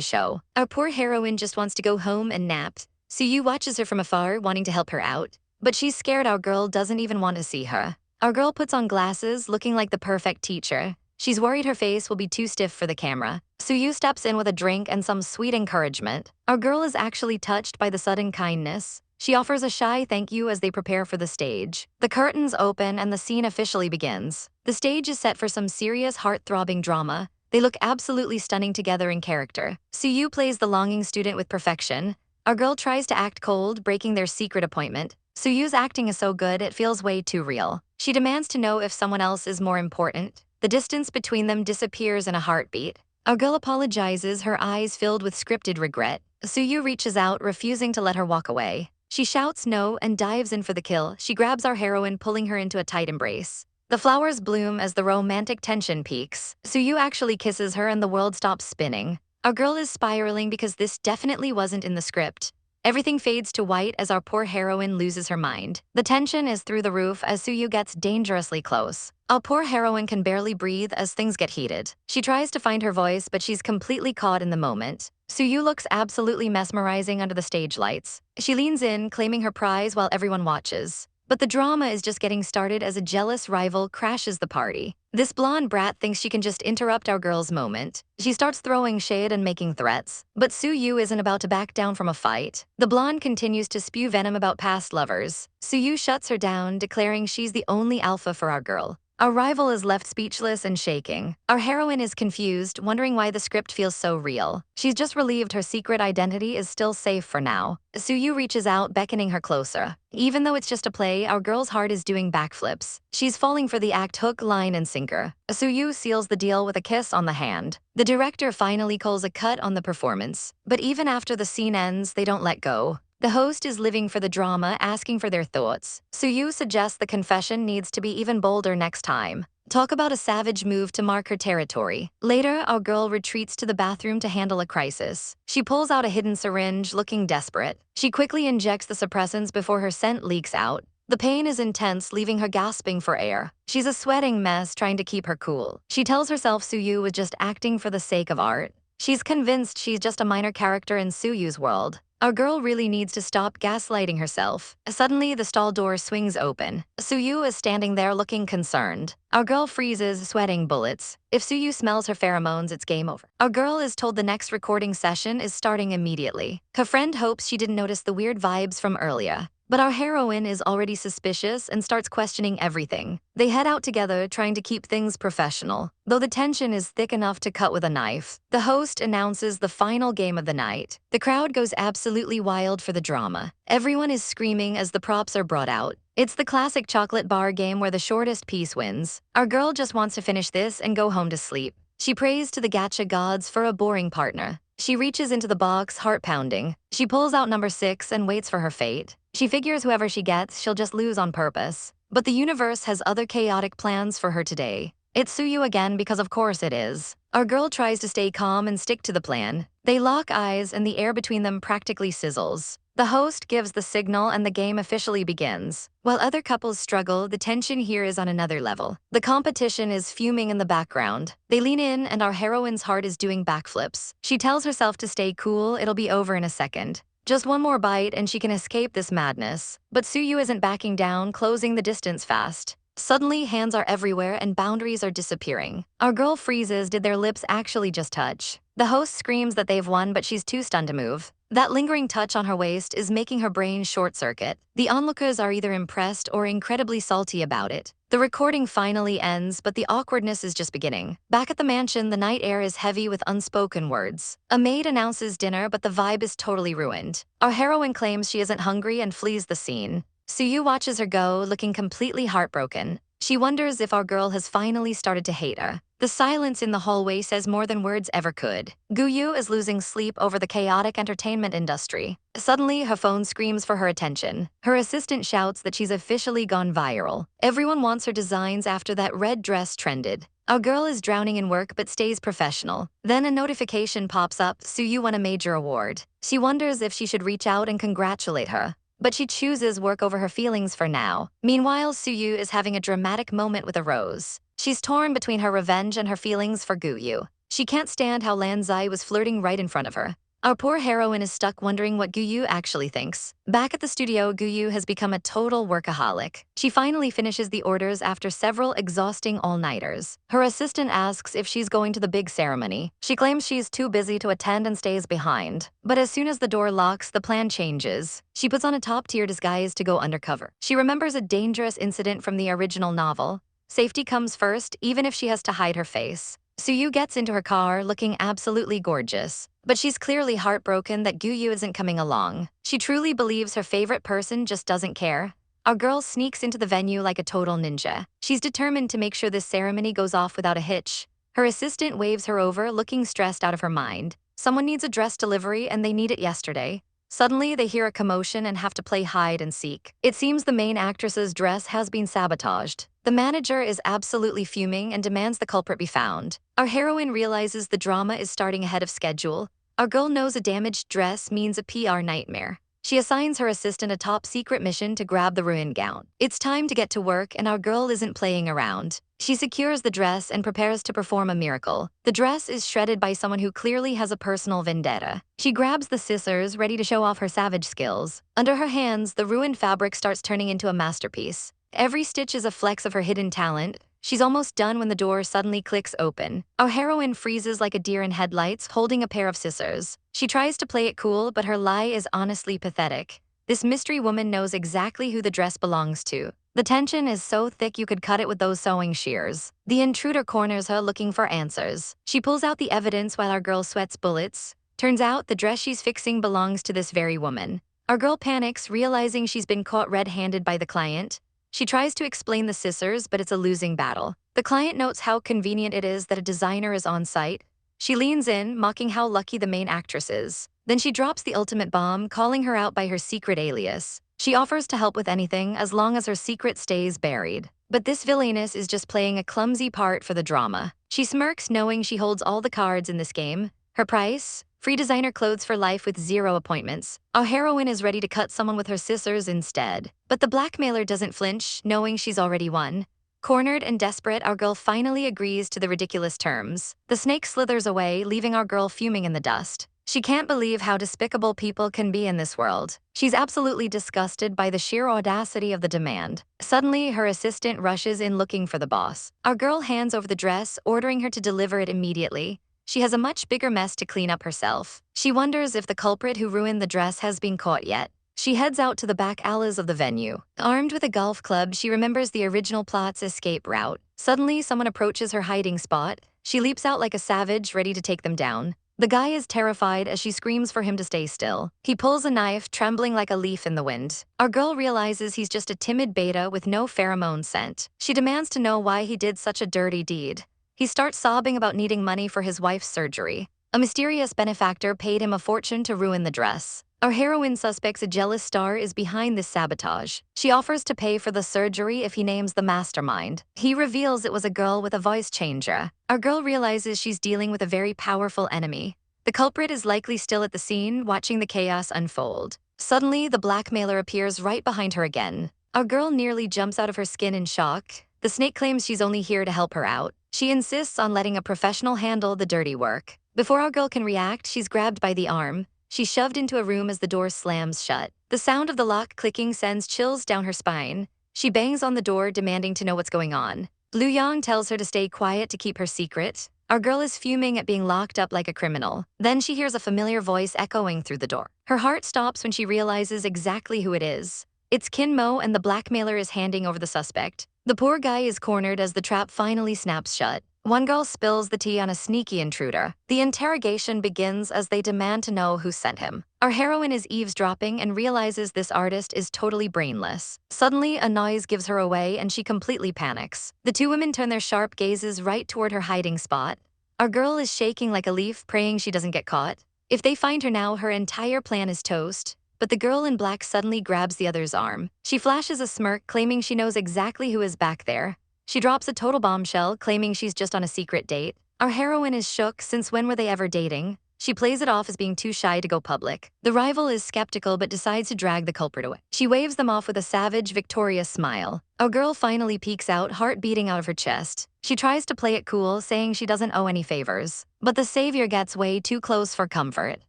show. Our poor heroine just wants to go home and nap. Su Yue watches her from afar, wanting to help her out. But she's scared our girl doesn't even want to see her. Our girl puts on glasses, looking like the perfect teacher. She's worried her face will be too stiff for the camera. Su Yue steps in with a drink and some sweet encouragement. Our girl is actually touched by the sudden kindness. She offers a shy thank you as they prepare for the stage. The curtains open and the scene officially begins. The stage is set for some serious heart-throbbing drama. They look absolutely stunning together in character. Su Yue plays the longing student with perfection. Our girl tries to act cold, breaking their secret appointment. Su Yue's acting is so good it feels way too real. She demands to know if someone else is more important. The distance between them disappears in a heartbeat. Our girl apologizes, her eyes filled with scripted regret. Su Yue reaches out, refusing to let her walk away. She shouts no and dives in for the kill. She grabs our heroine, pulling her into a tight embrace. The flowers bloom as the romantic tension peaks. Su Yue actually kisses her and the world stops spinning. Our girl is spiraling because this definitely wasn't in the script. Everything fades to white as our poor heroine loses her mind. The tension is through the roof as Su Yue gets dangerously close. Our poor heroine can barely breathe as things get heated. She tries to find her voice, but she's completely caught in the moment. Su Yue looks absolutely mesmerizing under the stage lights. She leans in, claiming her prize while everyone watches. But the drama is just getting started as a jealous rival crashes the party. This blonde brat thinks she can just interrupt our girl's moment. She starts throwing shade and making threats. But Su Yue isn't about to back down from a fight. The blonde continues to spew venom about past lovers. Su Yue shuts her down, declaring she's the only alpha for our girl. Our rival is left speechless and shaking. Our heroine is confused, wondering why the script feels so real. She's just relieved her secret identity is still safe for now. Su Yue reaches out, beckoning her closer. Even though it's just a play, our girl's heart is doing backflips. She's falling for the act hook, line, and sinker. Su Yue seals the deal with a kiss on the hand. The director finally calls a cut on the performance. But even after the scene ends, they don't let go. The host is living for the drama, asking for their thoughts. Su Yue suggests the confession needs to be even bolder next time. Talk about a savage move to mark her territory. Later, our girl retreats to the bathroom to handle a crisis. She pulls out a hidden syringe, looking desperate. She quickly injects the suppressants before her scent leaks out. The pain is intense, leaving her gasping for air. She's a sweating mess, trying to keep her cool. She tells herself Su Yue was just acting for the sake of art. She's convinced she's just a minor character in Su Yue's world. Our girl really needs to stop gaslighting herself. Suddenly, the stall door swings open. Su Yue is standing there looking concerned. Our girl freezes, sweating bullets. If Su Yue smells her pheromones, it's game over. Our girl is told the next recording session is starting immediately. Her friend hopes she didn't notice the weird vibes from earlier. But our heroine is already suspicious and starts questioning everything. They head out together, trying to keep things professional. Though the tension is thick enough to cut with a knife, the host announces the final game of the night. The crowd goes absolutely wild for the drama. Everyone is screaming as the props are brought out. It's the classic chocolate bar game where the shortest piece wins. Our girl just wants to finish this and go home to sleep. She prays to the gacha gods for a boring partner. She reaches into the box, heart pounding. She pulls out number 6 and waits for her fate. She figures whoever she gets, she'll just lose on purpose. But the universe has other chaotic plans for her today. It's Su Yue again because of course it is. Our girl tries to stay calm and stick to the plan. They lock eyes and the air between them practically sizzles. The host gives the signal and the game officially begins. While other couples struggle, the tension here is on another level. The competition is fuming in the background. They lean in and our heroine's heart is doing backflips. She tells herself to stay cool, it'll be over in a second. Just one more bite and she can escape this madness. But Su Yue isn't backing down, closing the distance fast. Suddenly, hands are everywhere and boundaries are disappearing. Our girl freezes. Did their lips actually just touch? The host screams that they've won, but she's too stunned to move. That lingering touch on her waist is making her brain short-circuit. The onlookers are either impressed or incredibly salty about it. The recording finally ends, but the awkwardness is just beginning. Back at the mansion, the night air is heavy with unspoken words. A maid announces dinner, but the vibe is totally ruined. Our heroine claims she isn't hungry and flees the scene. Su Yue watches her go, looking completely heartbroken. She wonders if our girl has finally started to hate her. The The silence in the hallway says more than words ever could. Guyu is losing sleep over the chaotic entertainment industry. Suddenly, her phone screams for her attention. Her assistant shouts that she's officially gone viral. Everyone wants her designs after that red dress trended. Our girl is drowning in work but stays professional. Then a notification pops up: Su Yue won a major award. She wonders if she should reach out and congratulate her, but she chooses work over her feelings for now. Meanwhile, Su Yue is having a dramatic moment with a rose. She's torn between her revenge and her feelings for Guyu. She can't stand how Lan Zai was flirting right in front of her. Our poor heroine is stuck wondering what Guyu actually thinks. Back at the studio, Guyu has become a total workaholic. She finally finishes the orders after several exhausting all-nighters. Her assistant asks if she's going to the big ceremony. She claims she's too busy to attend and stays behind. But as soon as the door locks, the plan changes. She puts on a top-tier disguise to go undercover. She remembers a dangerous incident from the original novel. Safety comes first, even if she has to hide her face. Su Yue gets into her car looking absolutely gorgeous, but she's clearly heartbroken that Guyu isn't coming along. She truly believes her favorite person just doesn't care. Our girl sneaks into the venue like a total ninja. She's determined to make sure this ceremony goes off without a hitch. Her assistant waves her over, looking stressed out of her mind. Someone needs a dress delivery and they need it yesterday. Suddenly, they hear a commotion and have to play hide and seek. It seems the main actress's dress has been sabotaged. The manager is absolutely fuming and demands the culprit be found. Our heroine realizes the drama is starting ahead of schedule. Our girl knows a damaged dress means a PR nightmare. She assigns her assistant a top-secret mission to grab the ruined gown. It's time to get to work, and our girl isn't playing around. She secures the dress and prepares to perform a miracle. The dress is shredded by someone who clearly has a personal vendetta. She grabs the scissors, ready to show off her savage skills. Under her hands, the ruined fabric starts turning into a masterpiece. Every stitch is a flex of her hidden talent. She's almost done when the door suddenly clicks open. Our heroine freezes like a deer in headlights, holding a pair of scissors. She tries to play it cool, but her lie is honestly pathetic. This mystery woman knows exactly who the dress belongs to. The tension is so thick you could cut it with those sewing shears. The intruder corners her, looking for answers. She pulls out the evidence while our girl sweats bullets. Turns out the dress she's fixing belongs to this very woman. Our girl panics, realizing she's been caught red-handed by the client. She tries to explain the scissors, but it's a losing battle. The client notes how convenient it is that a designer is on site. She leans in, mocking how lucky the main actress is. Then she drops the ultimate bomb, calling her out by her secret alias. She offers to help with anything as long as her secret stays buried. But this villainess is just playing a clumsy part for the drama. She smirks, knowing she holds all the cards in this game. Her price? Free designer clothes for life with 0 appointments. Our heroine is ready to cut someone with her scissors instead. But the blackmailer doesn't flinch, knowing she's already won. Cornered and desperate, our girl finally agrees to the ridiculous terms. The snake slithers away, leaving our girl fuming in the dust. She can't believe how despicable people can be in this world. She's absolutely disgusted by the sheer audacity of the demand. Suddenly, her assistant rushes in looking for the boss. Our girl hands over the dress, ordering her to deliver it immediately. She has a much bigger mess to clean up herself. She wonders if the culprit who ruined the dress has been caught yet. She heads out to the back alleys of the venue. Armed with a golf club, she remembers the original plot's escape route. Suddenly, someone approaches her hiding spot. She leaps out like a savage, ready to take them down. The guy is terrified as she screams for him to stay still. He pulls a knife, trembling like a leaf in the wind. Our girl realizes he's just a timid beta with no pheromone scent. She demands to know why he did such a dirty deed. He starts sobbing about needing money for his wife's surgery. A mysterious benefactor paid him a fortune to ruin the dress. Our heroine suspects a jealous star is behind this sabotage. She offers to pay for the surgery if he names the mastermind. He reveals it was a girl with a voice changer. Our girl realizes she's dealing with a very powerful enemy. The culprit is likely still at the scene, watching the chaos unfold. Suddenly, the blackmailer appears right behind her again. Our girl nearly jumps out of her skin in shock. The snake claims she's only here to help her out. She insists on letting a professional handle the dirty work. Before our girl can react, she's grabbed by the arm. She's shoved into a room as the door slams shut. The sound of the lock clicking sends chills down her spine. She bangs on the door, demanding to know what's going on. Lu Yang tells her to stay quiet to keep her secret. Our girl is fuming at being locked up like a criminal. Then she hears a familiar voice echoing through the door. Her heart stops when she realizes exactly who it is. It's Kin Mo, and the blackmailer is handing over the suspect. The poor guy is cornered as the trap finally snaps shut. One girl spills the tea on a sneaky intruder. The interrogation begins as they demand to know who sent him. Our heroine is eavesdropping and realizes this artist is totally brainless. Suddenly, a noise gives her away and she completely panics. The two women turn their sharp gazes right toward her hiding spot. Our girl is shaking like a leaf, praying she doesn't get caught. If they find her now, her entire plan is toast. But the girl in black suddenly grabs the other's arm. She flashes a smirk, claiming she knows exactly who is back there. She drops a total bombshell, claiming she's just on a secret date. Our heroine is shook, since when were they ever dating? She plays it off as being too shy to go public. The rival is skeptical but decides to drag the culprit away. She waves them off with a savage, victorious smile. Our girl finally peeks out, heart beating out of her chest. She tries to play it cool, saying she doesn't owe any favors. But the savior gets way too close for comfort.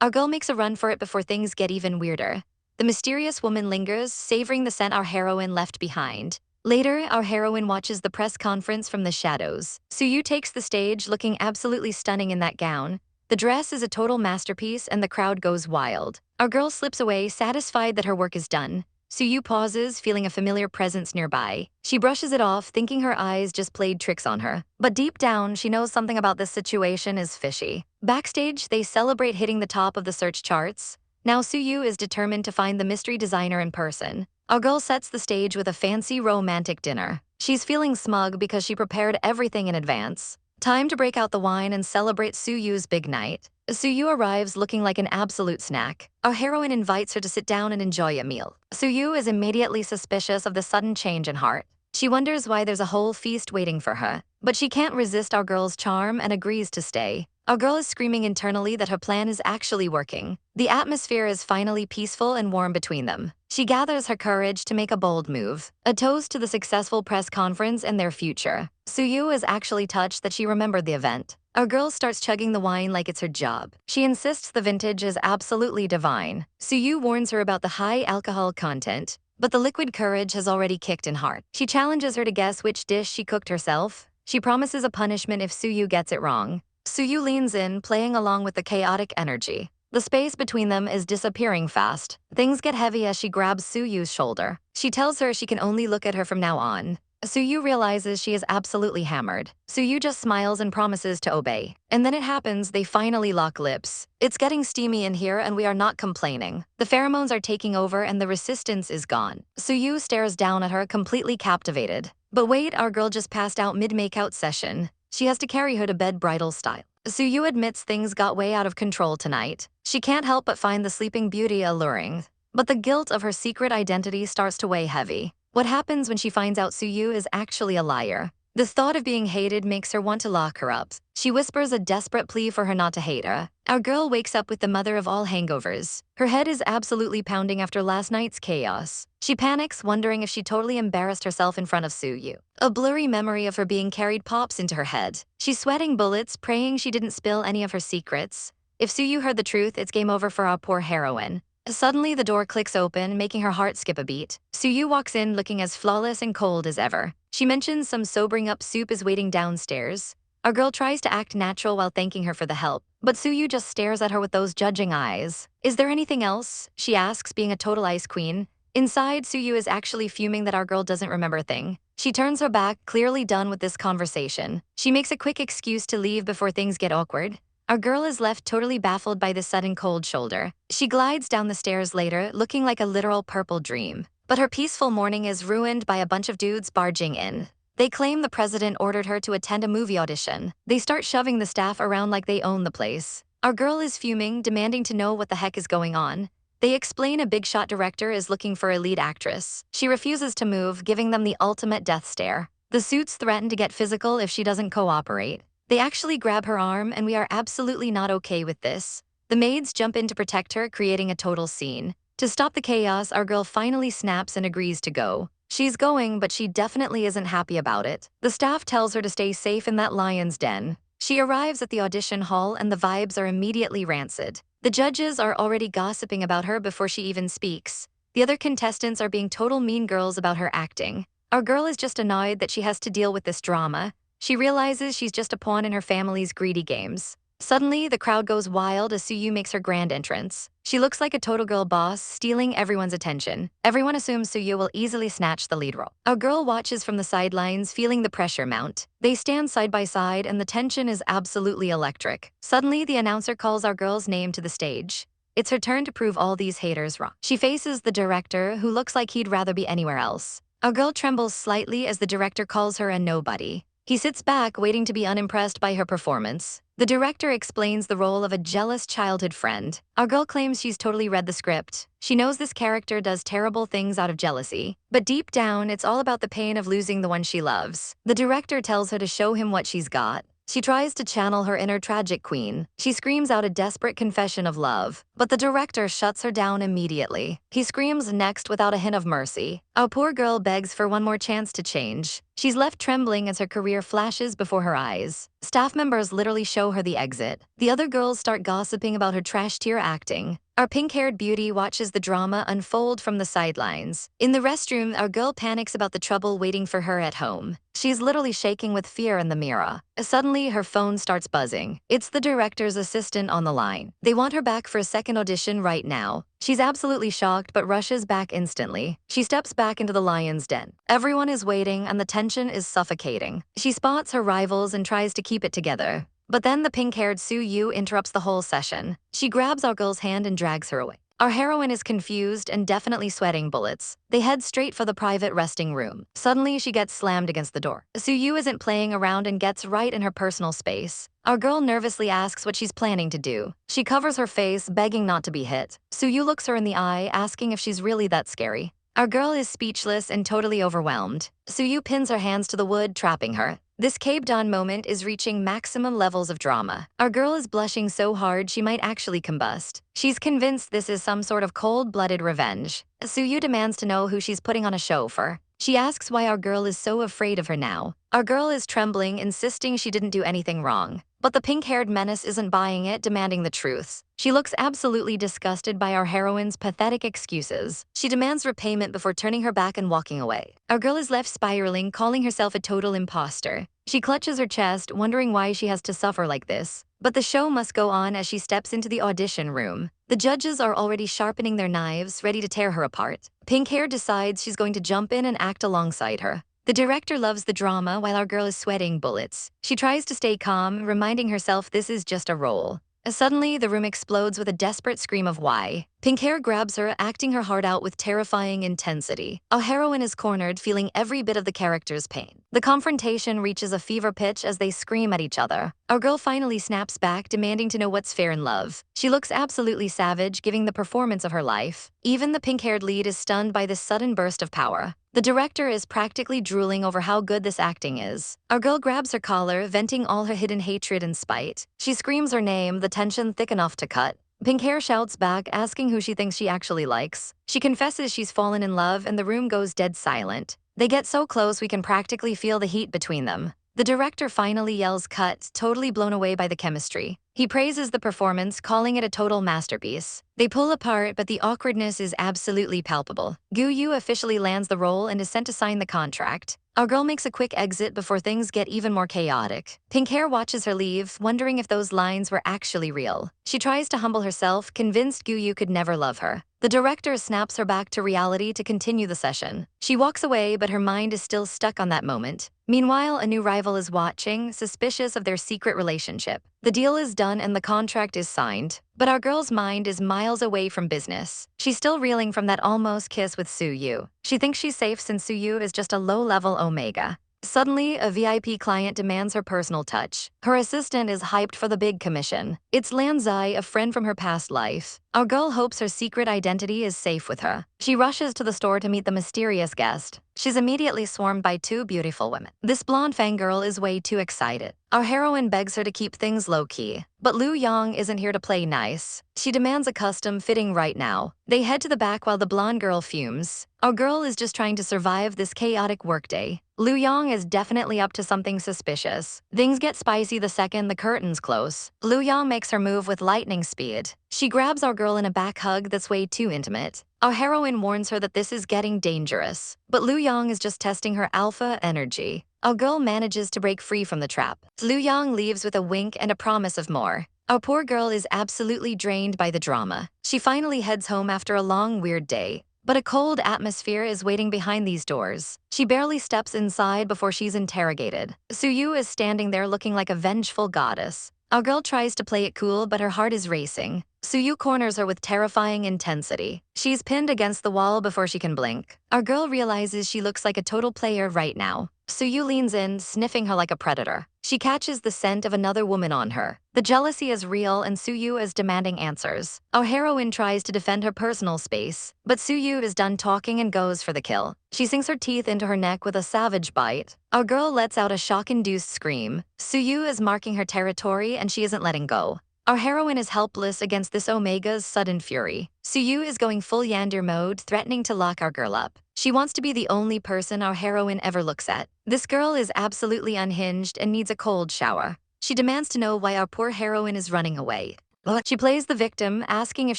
Our girl makes a run for it before things get even weirder. The mysterious woman lingers, savoring the scent our heroine left behind. Later, our heroine watches the press conference from the shadows. Su Yue takes the stage, looking absolutely stunning in that gown. The dress is a total masterpiece and the crowd goes wild. Our girl slips away, satisfied that her work is done. Su Yue pauses, feeling a familiar presence nearby. She brushes it off, thinking her eyes just played tricks on her. But deep down, she knows something about this situation is fishy. Backstage, they celebrate hitting the top of the search charts. Now Su Yue is determined to find the mystery designer in person. Our girl sets the stage with a fancy romantic dinner. She's feeling smug because she prepared everything in advance. Time to break out the wine and celebrate Su Yue's big night. Su Yue arrives looking like an absolute snack. Our heroine invites her to sit down and enjoy a meal. Su Yue is immediately suspicious of the sudden change in heart. She wonders why there's a whole feast waiting for her. But she can't resist our girl's charm and agrees to stay. Our girl is screaming internally that her plan is actually working. The atmosphere is finally peaceful and warm between them. She gathers her courage to make a bold move, a toast to the successful press conference and their future. Su Yue is actually touched that she remembered the event. Our girl starts chugging the wine like it's her job. She insists the vintage is absolutely divine. Su Yue warns her about the high alcohol content, but the liquid courage has already kicked in heart. She challenges her to guess which dish she cooked herself. She promises a punishment if Su Yue gets it wrong. Su Yue leans in, playing along with the chaotic energy. The space between them is disappearing fast. Things get heavy as she grabs Su Yue's shoulder. She tells her she can only look at her from now on. Su Yue realizes she is absolutely hammered. Su Yue just smiles and promises to obey. And then it happens, they finally lock lips. It's getting steamy in here and we are not complaining. The pheromones are taking over and the resistance is gone. Su Yue stares down at her, completely captivated. But wait, our girl just passed out mid-makeout session. She has to carry her to bed bridal style. Su Yue admits things got way out of control tonight. She can't help but find the sleeping beauty alluring. But the guilt of her secret identity starts to weigh heavy. What happens when she finds out Su Yue is actually a liar? The thought of being hated makes her want to lock her up. She whispers a desperate plea for her not to hate her. Our girl wakes up with the mother of all hangovers. Her head is absolutely pounding after last night's chaos. She panics, wondering if she totally embarrassed herself in front of Su Yue. A blurry memory of her being carried pops into her head. She's sweating bullets, praying she didn't spill any of her secrets. If Su Yue heard the truth, it's game over for our poor heroine. Suddenly, the door clicks open, making her heart skip a beat. Su Yue walks in looking as flawless and cold as ever. She mentions some sobering-up soup is waiting downstairs. Our girl tries to act natural while thanking her for the help, but Su Yue just stares at her with those judging eyes. Is there anything else? She asks, being a total ice queen. Inside, Su Yue is actually fuming that our girl doesn't remember a thing. She turns her back, clearly done with this conversation. She makes a quick excuse to leave before things get awkward. Our girl is left totally baffled by this sudden cold shoulder. She glides down the stairs later, looking like a literal purple dream. But her peaceful morning is ruined by a bunch of dudes barging in. They claim the president ordered her to attend a movie audition. They start shoving the staff around like they own the place. Our girl is fuming, demanding to know what the heck is going on. They explain a big shot director is looking for a lead actress. She refuses to move, giving them the ultimate death stare. The suits threaten to get physical if she doesn't cooperate. They actually grab her arm, and we are absolutely not okay with this. The maids jump in to protect her, creating a total scene. To stop the chaos, our girl finally snaps and agrees to go. She's going, but she definitely isn't happy about it. The staff tells her to stay safe in that lion's den. She arrives at the audition hall and the vibes are immediately rancid. The judges are already gossiping about her before she even speaks. The other contestants are being total mean girls about her acting. Our girl is just annoyed that she has to deal with this drama. She realizes she's just a pawn in her family's greedy games. Suddenly, the crowd goes wild as Su Yue makes her grand entrance. She looks like a total girl boss, stealing everyone's attention. Everyone assumes Su Yue will easily snatch the lead role. Our girl watches from the sidelines, feeling the pressure mount. They stand side by side, and the tension is absolutely electric. Suddenly, the announcer calls our girl's name to the stage. It's her turn to prove all these haters wrong. She faces the director, who looks like he'd rather be anywhere else. Our girl trembles slightly as the director calls her a nobody. He sits back, waiting to be unimpressed by her performance. The director explains the role of a jealous childhood friend. Our girl claims she's totally read the script. She knows this character does terrible things out of jealousy. But deep down, it's all about the pain of losing the one she loves. The director tells her to show him what she's got. She tries to channel her inner tragic queen. She screams out a desperate confession of love, but the director shuts her down immediately. He screams next without a hint of mercy. Our poor girl begs for one more chance to change. She's left trembling as her career flashes before her eyes. Staff members literally show her the exit. The other girls start gossiping about her trash-tier acting. Our pink-haired beauty watches the drama unfold from the sidelines. In the restroom, our girl panics about the trouble waiting for her at home. She's literally shaking with fear in the mirror. Suddenly, her phone starts buzzing. It's the director's assistant on the line. They want her back for a second audition right now. She's absolutely shocked but rushes back instantly. She steps back into the lion's den. Everyone is waiting and the tension is suffocating. She spots her rivals and tries to keep it together. But then the pink-haired Su Yue interrupts the whole session. She grabs our girl's hand and drags her away. Our heroine is confused and definitely sweating bullets. They head straight for the private resting room. Suddenly, she gets slammed against the door. Su Yue isn't playing around and gets right in her personal space. Our girl nervously asks what she's planning to do. She covers her face, begging not to be hit. Su Yue looks her in the eye, asking if she's really that scary. Our girl is speechless and totally overwhelmed. Su Yue pins her hands to the wood, trapping her. This caved-on moment is reaching maximum levels of drama. Our girl is blushing so hard she might actually combust. She's convinced this is some sort of cold-blooded revenge. Su Yue demands to know who she's putting on a show for. She asks why our girl is so afraid of her now. Our girl is trembling, insisting she didn't do anything wrong. But the pink-haired menace isn't buying it, demanding the truth. She looks absolutely disgusted by our heroine's pathetic excuses. She demands repayment before turning her back and walking away. Our girl is left spiraling, calling herself a total imposter. She clutches her chest, wondering why she has to suffer like this. But the show must go on as she steps into the audition room. The judges are already sharpening their knives, ready to tear her apart. Pink Hair decides she's going to jump in and act alongside her. The director loves the drama while our girl is sweating bullets. She tries to stay calm, reminding herself this is just a role. Suddenly, the room explodes with a desperate scream of why. Pink Hair grabs her, acting her heart out with terrifying intensity. Our heroine is cornered, feeling every bit of the character's pain. The confrontation reaches a fever pitch as they scream at each other. Our girl finally snaps back, demanding to know what's fair in love. She looks absolutely savage, giving the performance of her life. Even the pink-haired lead is stunned by this sudden burst of power. The director is practically drooling over how good this acting is. Our girl grabs her collar, venting all her hidden hatred and spite. She screams her name, the tension thick enough to cut. Pink Hair shouts back, asking who she thinks she actually likes. She confesses she's fallen in love, and the room goes dead silent. They get so close we can practically feel the heat between them. The director finally yells cut, totally blown away by the chemistry. He praises the performance, calling it a total masterpiece. They pull apart, but the awkwardness is absolutely palpable. Gu Yu officially lands the role and is sent to sign the contract. Our girl makes a quick exit before things get even more chaotic. Pink Hair watches her leave, wondering if those lines were actually real. She tries to humble herself, convinced Gu Yu could never love her. The director snaps her back to reality to continue the session. She walks away, but her mind is still stuck on that moment. Meanwhile, a new rival is watching, suspicious of their secret relationship. The deal is done and the contract is signed. But our girl's mind is miles away from business. She's still reeling from that almost kiss with Su Yue. She thinks she's safe since Su Yue is just a low-level omega. Suddenly, a VIP client demands her personal touch. Her assistant is hyped for the big commission. It's Lan Zai, a friend from her past life. Our girl hopes her secret identity is safe with her. She rushes to the store to meet the mysterious guest. She's immediately swarmed by two beautiful women. This blonde fangirl is way too excited. Our heroine begs her to keep things low-key. But Lu Yang isn't here to play nice. She demands a custom fitting right now. They head to the back while the blonde girl fumes. Our girl is just trying to survive this chaotic workday. Lu Yang is definitely up to something suspicious. Things get spicy ecstasy the second the curtains close. Lu Yang makes her move with lightning speed. She grabs our girl in a back hug that's way too intimate. Our heroine warns her that this is getting dangerous, but Lu Yang is just testing her alpha energy. Our girl manages to break free from the trap. Lu Yang leaves with a wink and a promise of more. Our poor girl is absolutely drained by the drama. She finally heads home after a long, weird day. But a cold atmosphere is waiting behind these doors. She barely steps inside before she's interrogated. Su Yue is standing there looking like a vengeful goddess. Our girl tries to play it cool, but her heart is racing. Su Yue corners her with terrifying intensity. She's pinned against the wall before she can blink. Our girl realizes she looks like a total player right now. Su Yue leans in, sniffing her like a predator. She catches the scent of another woman on her. The jealousy is real and Su Yue is demanding answers. Our heroine tries to defend her personal space, but Su Yue is done talking and goes for the kill. She sinks her teeth into her neck with a savage bite. Our girl lets out a shock-induced scream. Su Yue is marking her territory and she isn't letting go. Our heroine is helpless against this Omega's sudden fury. Su Yue is going full Yandere mode, threatening to lock our girl up. She wants to be the only person our heroine ever looks at. This girl is absolutely unhinged and needs a cold shower. She demands to know why our poor heroine is running away. She plays the victim, asking if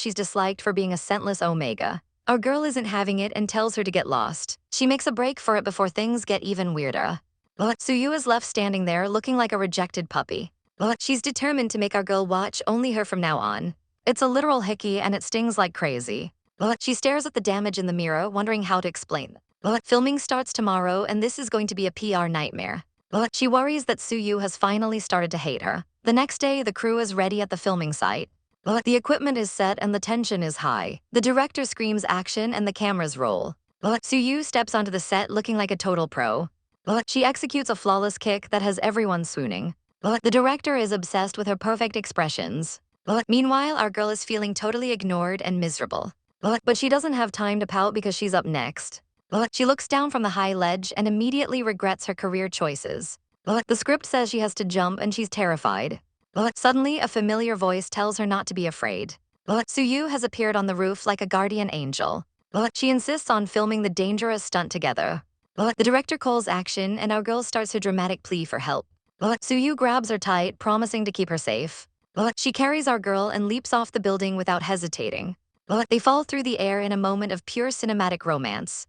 she's disliked for being a scentless Omega. Our girl isn't having it and tells her to get lost. She makes a break for it before things get even weirder. Su Yue is left standing there looking like a rejected puppy. She's determined to make our girl watch only her from now on. It's a literal hickey and it stings like crazy. She stares at the damage in the mirror, wondering how to explain. Filming starts tomorrow and this is going to be a PR nightmare. She worries that Su Yue has finally started to hate her. The next day, the crew is ready at the filming site. The equipment is set and the tension is high. The director screams action and the cameras roll. Su Yue steps onto the set looking like a total pro. She executes a flawless kick that has everyone swooning. The director is obsessed with her perfect expressions. Meanwhile, our girl is feeling totally ignored and miserable. But she doesn't have time to pout because she's up next. She looks down from the high ledge and immediately regrets her career choices. The script says she has to jump and she's terrified. Suddenly, a familiar voice tells her not to be afraid. Su Yue has appeared on the roof like a guardian angel. She insists on filming the dangerous stunt together. The director calls action and our girl starts her dramatic plea for help. Su Yue grabs her tight, promising to keep her safe. She carries our girl and leaps off the building without hesitating. They fall through the air in a moment of pure cinematic romance.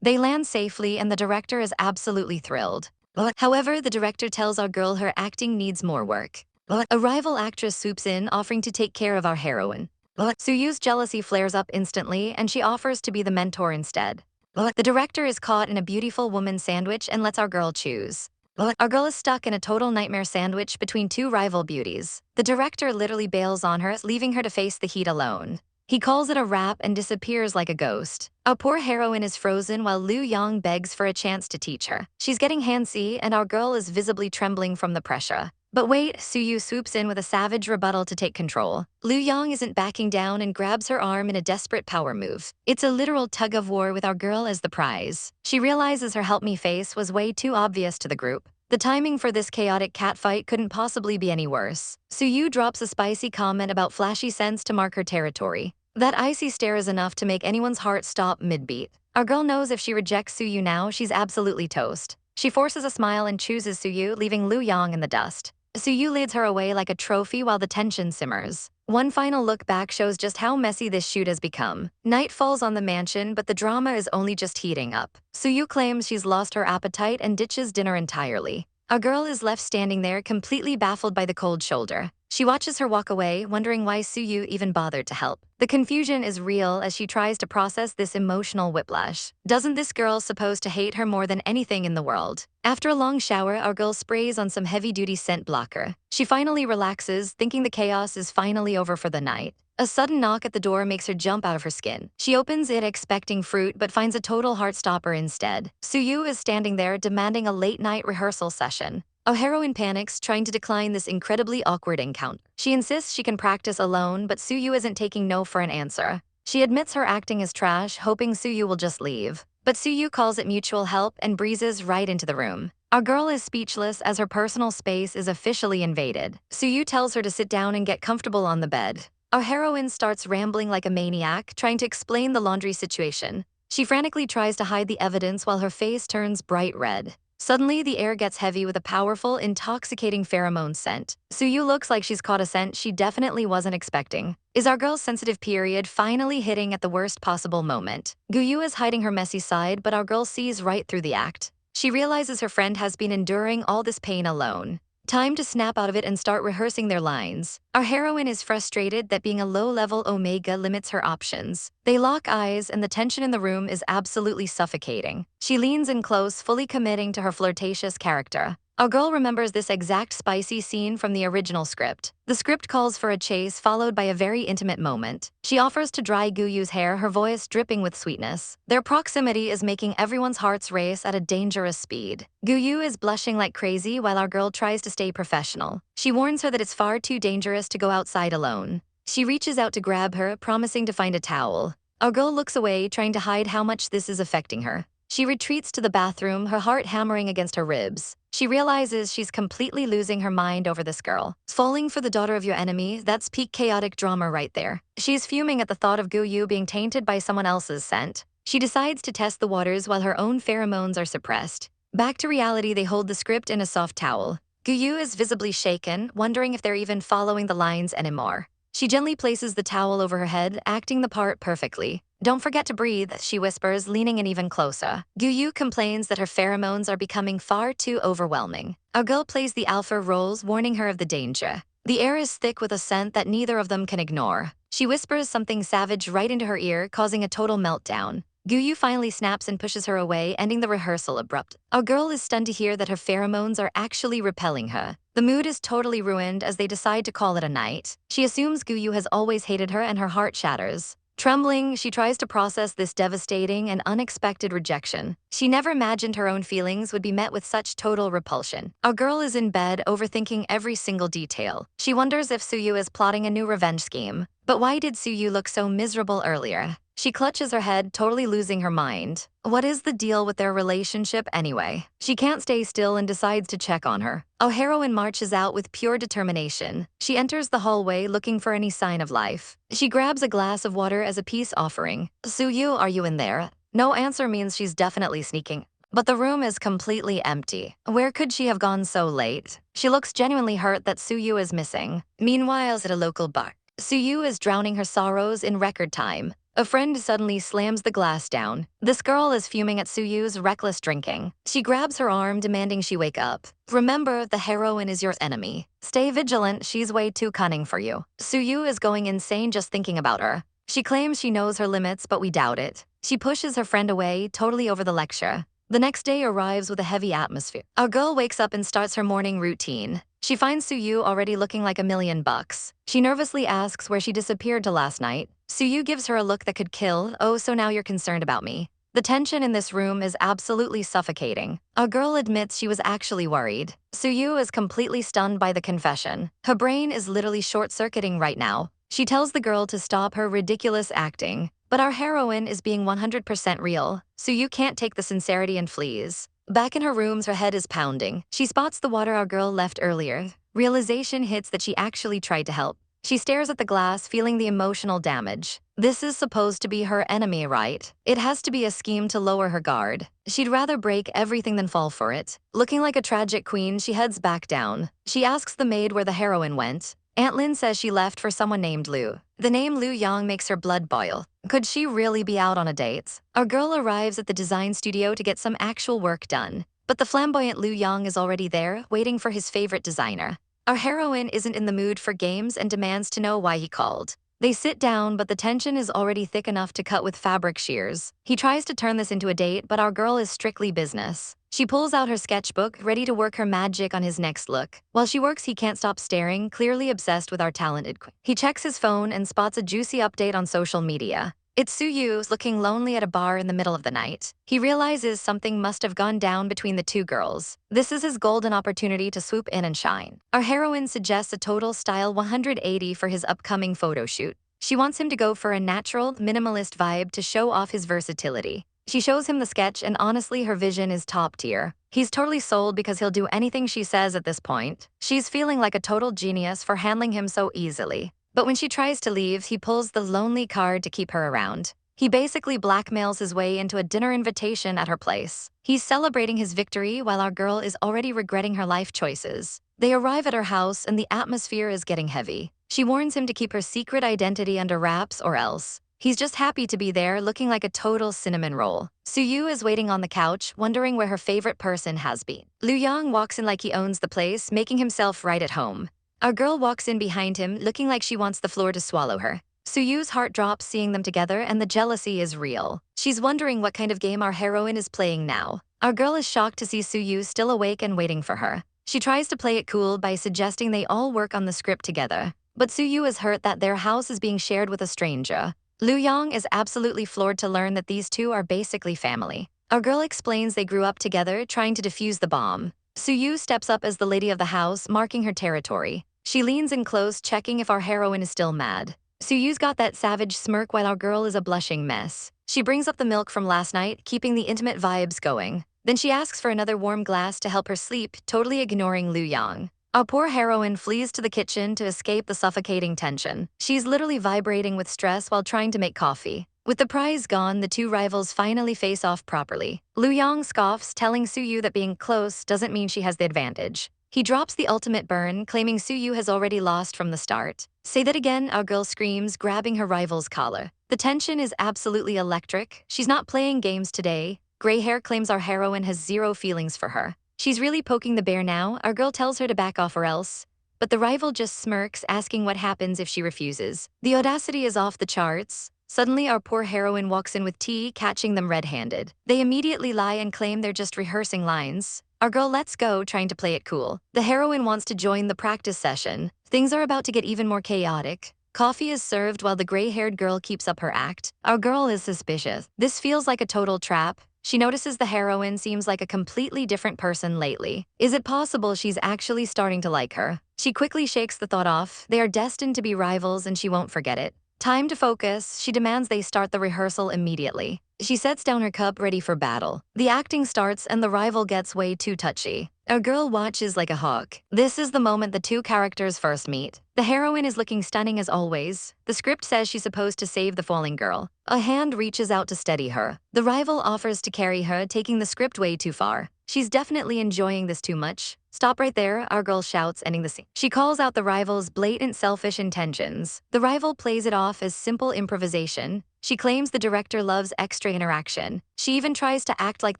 They land safely and the director is absolutely thrilled. However, the director tells our girl her acting needs more work. A rival actress swoops in, offering to take care of our heroine. Su Yue's jealousy flares up instantly and she offers to be the mentor instead. The director is caught in a beautiful woman sandwich and lets our girl choose. Our girl is stuck in a total nightmare sandwich between two rival beauties. The director literally bails on her, leaving her to face the heat alone. He calls it a wrap and disappears like a ghost. Our poor heroine is frozen while Lu Yang begs for a chance to teach her. She's getting handsy and our girl is visibly trembling from the pressure. But wait, Su Yue swoops in with a savage rebuttal to take control. Lu Yang isn't backing down and grabs her arm in a desperate power move. It's a literal tug-of-war with our girl as the prize. She realizes her help me face was way too obvious to the group. The timing for this chaotic catfight couldn't possibly be any worse. Su Yue drops a spicy comment about flashy scents to mark her territory. That icy stare is enough to make anyone's heart stop mid-beat. Our girl knows if she rejects Su Yue now, she's absolutely toast. She forces a smile and chooses Su Yue, leaving Lu Yang in the dust. Su Yue leads her away like a trophy while the tension simmers. One final look back shows just how messy this shoot has become. Night falls on the mansion, but the drama is only just heating up. Su Yue claims she's lost her appetite and ditches dinner entirely. Our girl is left standing there, completely baffled by the cold shoulder. She watches her walk away, wondering why Su Yue even bothered to help. The confusion is real as she tries to process this emotional whiplash. Doesn't this girl supposed to hate her more than anything in the world? After a long shower, our girl sprays on some heavy-duty scent blocker. She finally relaxes, thinking the chaos is finally over for the night. A sudden knock at the door makes her jump out of her skin. She opens it expecting fruit but finds a total heartstopper instead. Su Yue is standing there demanding a late-night rehearsal session. Our heroine panics, trying to decline this incredibly awkward encounter. She insists she can practice alone, but Su Yue isn't taking no for an answer. She admits her acting is trash, hoping Su Yue will just leave. But Su Yue calls it mutual help and breezes right into the room. Our girl is speechless as her personal space is officially invaded. Su Yue tells her to sit down and get comfortable on the bed. Our heroine starts rambling like a maniac, trying to explain the laundry situation. She frantically tries to hide the evidence while her face turns bright red. Suddenly, the air gets heavy with a powerful, intoxicating pheromone scent. Su Yue looks like she's caught a scent she definitely wasn't expecting. Is our girl's sensitive period finally hitting at the worst possible moment? Gu Yu is hiding her messy side, but our girl sees right through the act. She realizes her friend has been enduring all this pain alone. Time to snap out of it and start rehearsing their lines. Our heroine is frustrated that being a low-level Omega limits her options. They lock eyes, and the tension in the room is absolutely suffocating. She leans in close, fully committing to her flirtatious character. Our girl remembers this exact spicy scene from the original script. The script calls for a chase followed by a very intimate moment. She offers to dry Gu Yu's hair, her voice dripping with sweetness. Their proximity is making everyone's hearts race at a dangerous speed. Gu Yu is blushing like crazy while our girl tries to stay professional. She warns her that it's far too dangerous to go outside alone. She reaches out to grab her, promising to find a towel. Our girl looks away, trying to hide how much this is affecting her. She retreats to the bathroom, her heart hammering against her ribs. She realizes she's completely losing her mind over this girl. Falling for the daughter of your enemy, that's peak chaotic drama right there. She's fuming at the thought of Gu Yu being tainted by someone else's scent. She decides to test the waters while her own pheromones are suppressed. Back to reality, they hold the script in a soft towel. Gu Yu is visibly shaken, wondering if they're even following the lines anymore. She gently places the towel over her head, acting the part perfectly. Don't forget to breathe, she whispers, leaning in even closer. Gu Yu complains that her pheromones are becoming far too overwhelming. Our girl plays the alpha roles, warning her of the danger. The air is thick with a scent that neither of them can ignore. She whispers something savage right into her ear, causing a total meltdown. Gu Yu finally snaps and pushes her away, ending the rehearsal abrupt. Our girl is stunned to hear that her pheromones are actually repelling her. The mood is totally ruined as they decide to call it a night. She assumes Gu Yu has always hated her and her heart shatters. Trembling, she tries to process this devastating and unexpected rejection. She never imagined her own feelings would be met with such total repulsion. Our girl is in bed, overthinking every single detail. She wonders if Su Yue is plotting a new revenge scheme. But why did Su Yue look so miserable earlier? She clutches her head, totally losing her mind. What is the deal with their relationship anyway? She can't stay still and decides to check on her. Our heroine marches out with pure determination. She enters the hallway looking for any sign of life. She grabs a glass of water as a peace offering. Su Yue, are you in there? No answer means she's definitely sneaking. But the room is completely empty. Where could she have gone so late? She looks genuinely hurt that Su Yue is missing. Meanwhile, at a local bar, Su Yue is drowning her sorrows in record time. A friend suddenly slams the glass down. This girl is fuming at Su Yue's reckless drinking. She grabs her arm, demanding she wake up. Remember, the heroine is your enemy. Stay vigilant, she's way too cunning for you. Su Yue is going insane just thinking about her. She claims she knows her limits, but we doubt it. She pushes her friend away, totally over the lecture. The next day arrives with a heavy atmosphere. Our girl wakes up and starts her morning routine. She finds Su Yue already looking like $1,000,000. She nervously asks where she disappeared to last night. Su Yue gives her a look that could kill. Oh, so now you're concerned about me. The tension in this room is absolutely suffocating. Our girl admits she was actually worried. Su Yue is completely stunned by the confession. Her brain is literally short-circuiting right now. She tells the girl to stop her ridiculous acting. But our heroine is being 100% real. Su Yue can't take the sincerity and flees. Back in her rooms, her head is pounding. She spots the water our girl left earlier. Realization hits that she actually tried to help. She stares at the glass, feeling the emotional damage. This is supposed to be her enemy, right? It has to be a scheme to lower her guard. She'd rather break everything than fall for it. Looking like a tragic queen, she heads back down. She asks the maid where the heroine went. Aunt Lin says she left for someone named Liu. The name Liu Yang makes her blood boil. Could she really be out on a date? Our girl arrives at the design studio to get some actual work done. But the flamboyant Liu Yang is already there, waiting for his favorite designer. Our heroine isn't in the mood for games and demands to know why he called. They sit down, but the tension is already thick enough to cut with fabric shears. He tries to turn this into a date, but our girl is strictly business. She pulls out her sketchbook, ready to work her magic on his next look. While she works, he can't stop staring, clearly obsessed with our talented queen. He checks his phone and spots a juicy update on social media. It's Su Yue looking lonely at a bar in the middle of the night. He realizes something must have gone down between the two girls. This is his golden opportunity to swoop in and shine. Our heroine suggests a total style 180 for his upcoming photo shoot. She wants him to go for a natural, minimalist vibe to show off his versatility. She shows him the sketch, and honestly, her vision is top tier. He's totally sold because he'll do anything she says at this point. She's feeling like a total genius for handling him so easily. But when she tries to leave, he pulls the lonely card to keep her around. He basically blackmails his way into a dinner invitation at her place. He's celebrating his victory while our girl is already regretting her life choices. They arrive at her house and the atmosphere is getting heavy. She warns him to keep her secret identity under wraps or else. He's just happy to be there, looking like a total cinnamon roll. Su Yue is waiting on the couch, wondering where her favorite person has been. Lu Yang walks in like he owns the place, making himself right at home. Our girl walks in behind him, looking like she wants the floor to swallow her. Su Yue's heart drops seeing them together, and the jealousy is real. She's wondering what kind of game our heroine is playing now. Our girl is shocked to see Su Yue still awake and waiting for her. She tries to play it cool by suggesting they all work on the script together. But Su Yue is hurt that their house is being shared with a stranger. Lu Yang is absolutely floored to learn that these two are basically family. Our girl explains they grew up together, trying to defuse the bomb. Su Yue steps up as the lady of the house, marking her territory. She leans in close, checking if our heroine is still mad. Su Yue's got that savage smirk while our girl is a blushing mess. She brings up the milk from last night, keeping the intimate vibes going. Then she asks for another warm glass to help her sleep, totally ignoring Lu Yang. Our poor heroine flees to the kitchen to escape the suffocating tension. She's literally vibrating with stress while trying to make coffee. With the prize gone, the two rivals finally face off properly. Lu Yang scoffs, telling Su Yue that being close doesn't mean she has the advantage. He drops the ultimate burn, claiming Su Yue has already lost from the start. Say that again, our girl screams, grabbing her rival's collar. The tension is absolutely electric. She's not playing games today. Gray hair claims our heroine has zero feelings for her. She's really poking the bear now. Our girl tells her to back off or else. But the rival just smirks, asking what happens if she refuses. The audacity is off the charts. Suddenly, our poor heroine walks in with tea, catching them red-handed. They immediately lie and claim they're just rehearsing lines. Our girl lets go, trying to play it cool. The heroine wants to join the practice session. Things are about to get even more chaotic. Coffee is served while the gray-haired girl keeps up her act. Our girl is suspicious. This feels like a total trap. She notices the heroine seems like a completely different person lately. Is it possible she's actually starting to like her? She quickly shakes the thought off. They are destined to be rivals and she won't forget it. Time to focus. She demands they start the rehearsal immediately. She sets down her cup, ready for battle. The acting starts and the rival gets way too touchy. Our girl watches like a hawk. This is the moment the two characters first meet. The heroine is looking stunning as always. The script says she's supposed to save the falling girl. A hand reaches out to steady her. The rival offers to carry her, taking the script way too far. She's definitely enjoying this too much. Stop right there, our girl shouts, ending the scene. She calls out the rival's blatant selfish intentions. The rival plays it off as simple improvisation. She claims the director loves extra interaction. She even tries to act like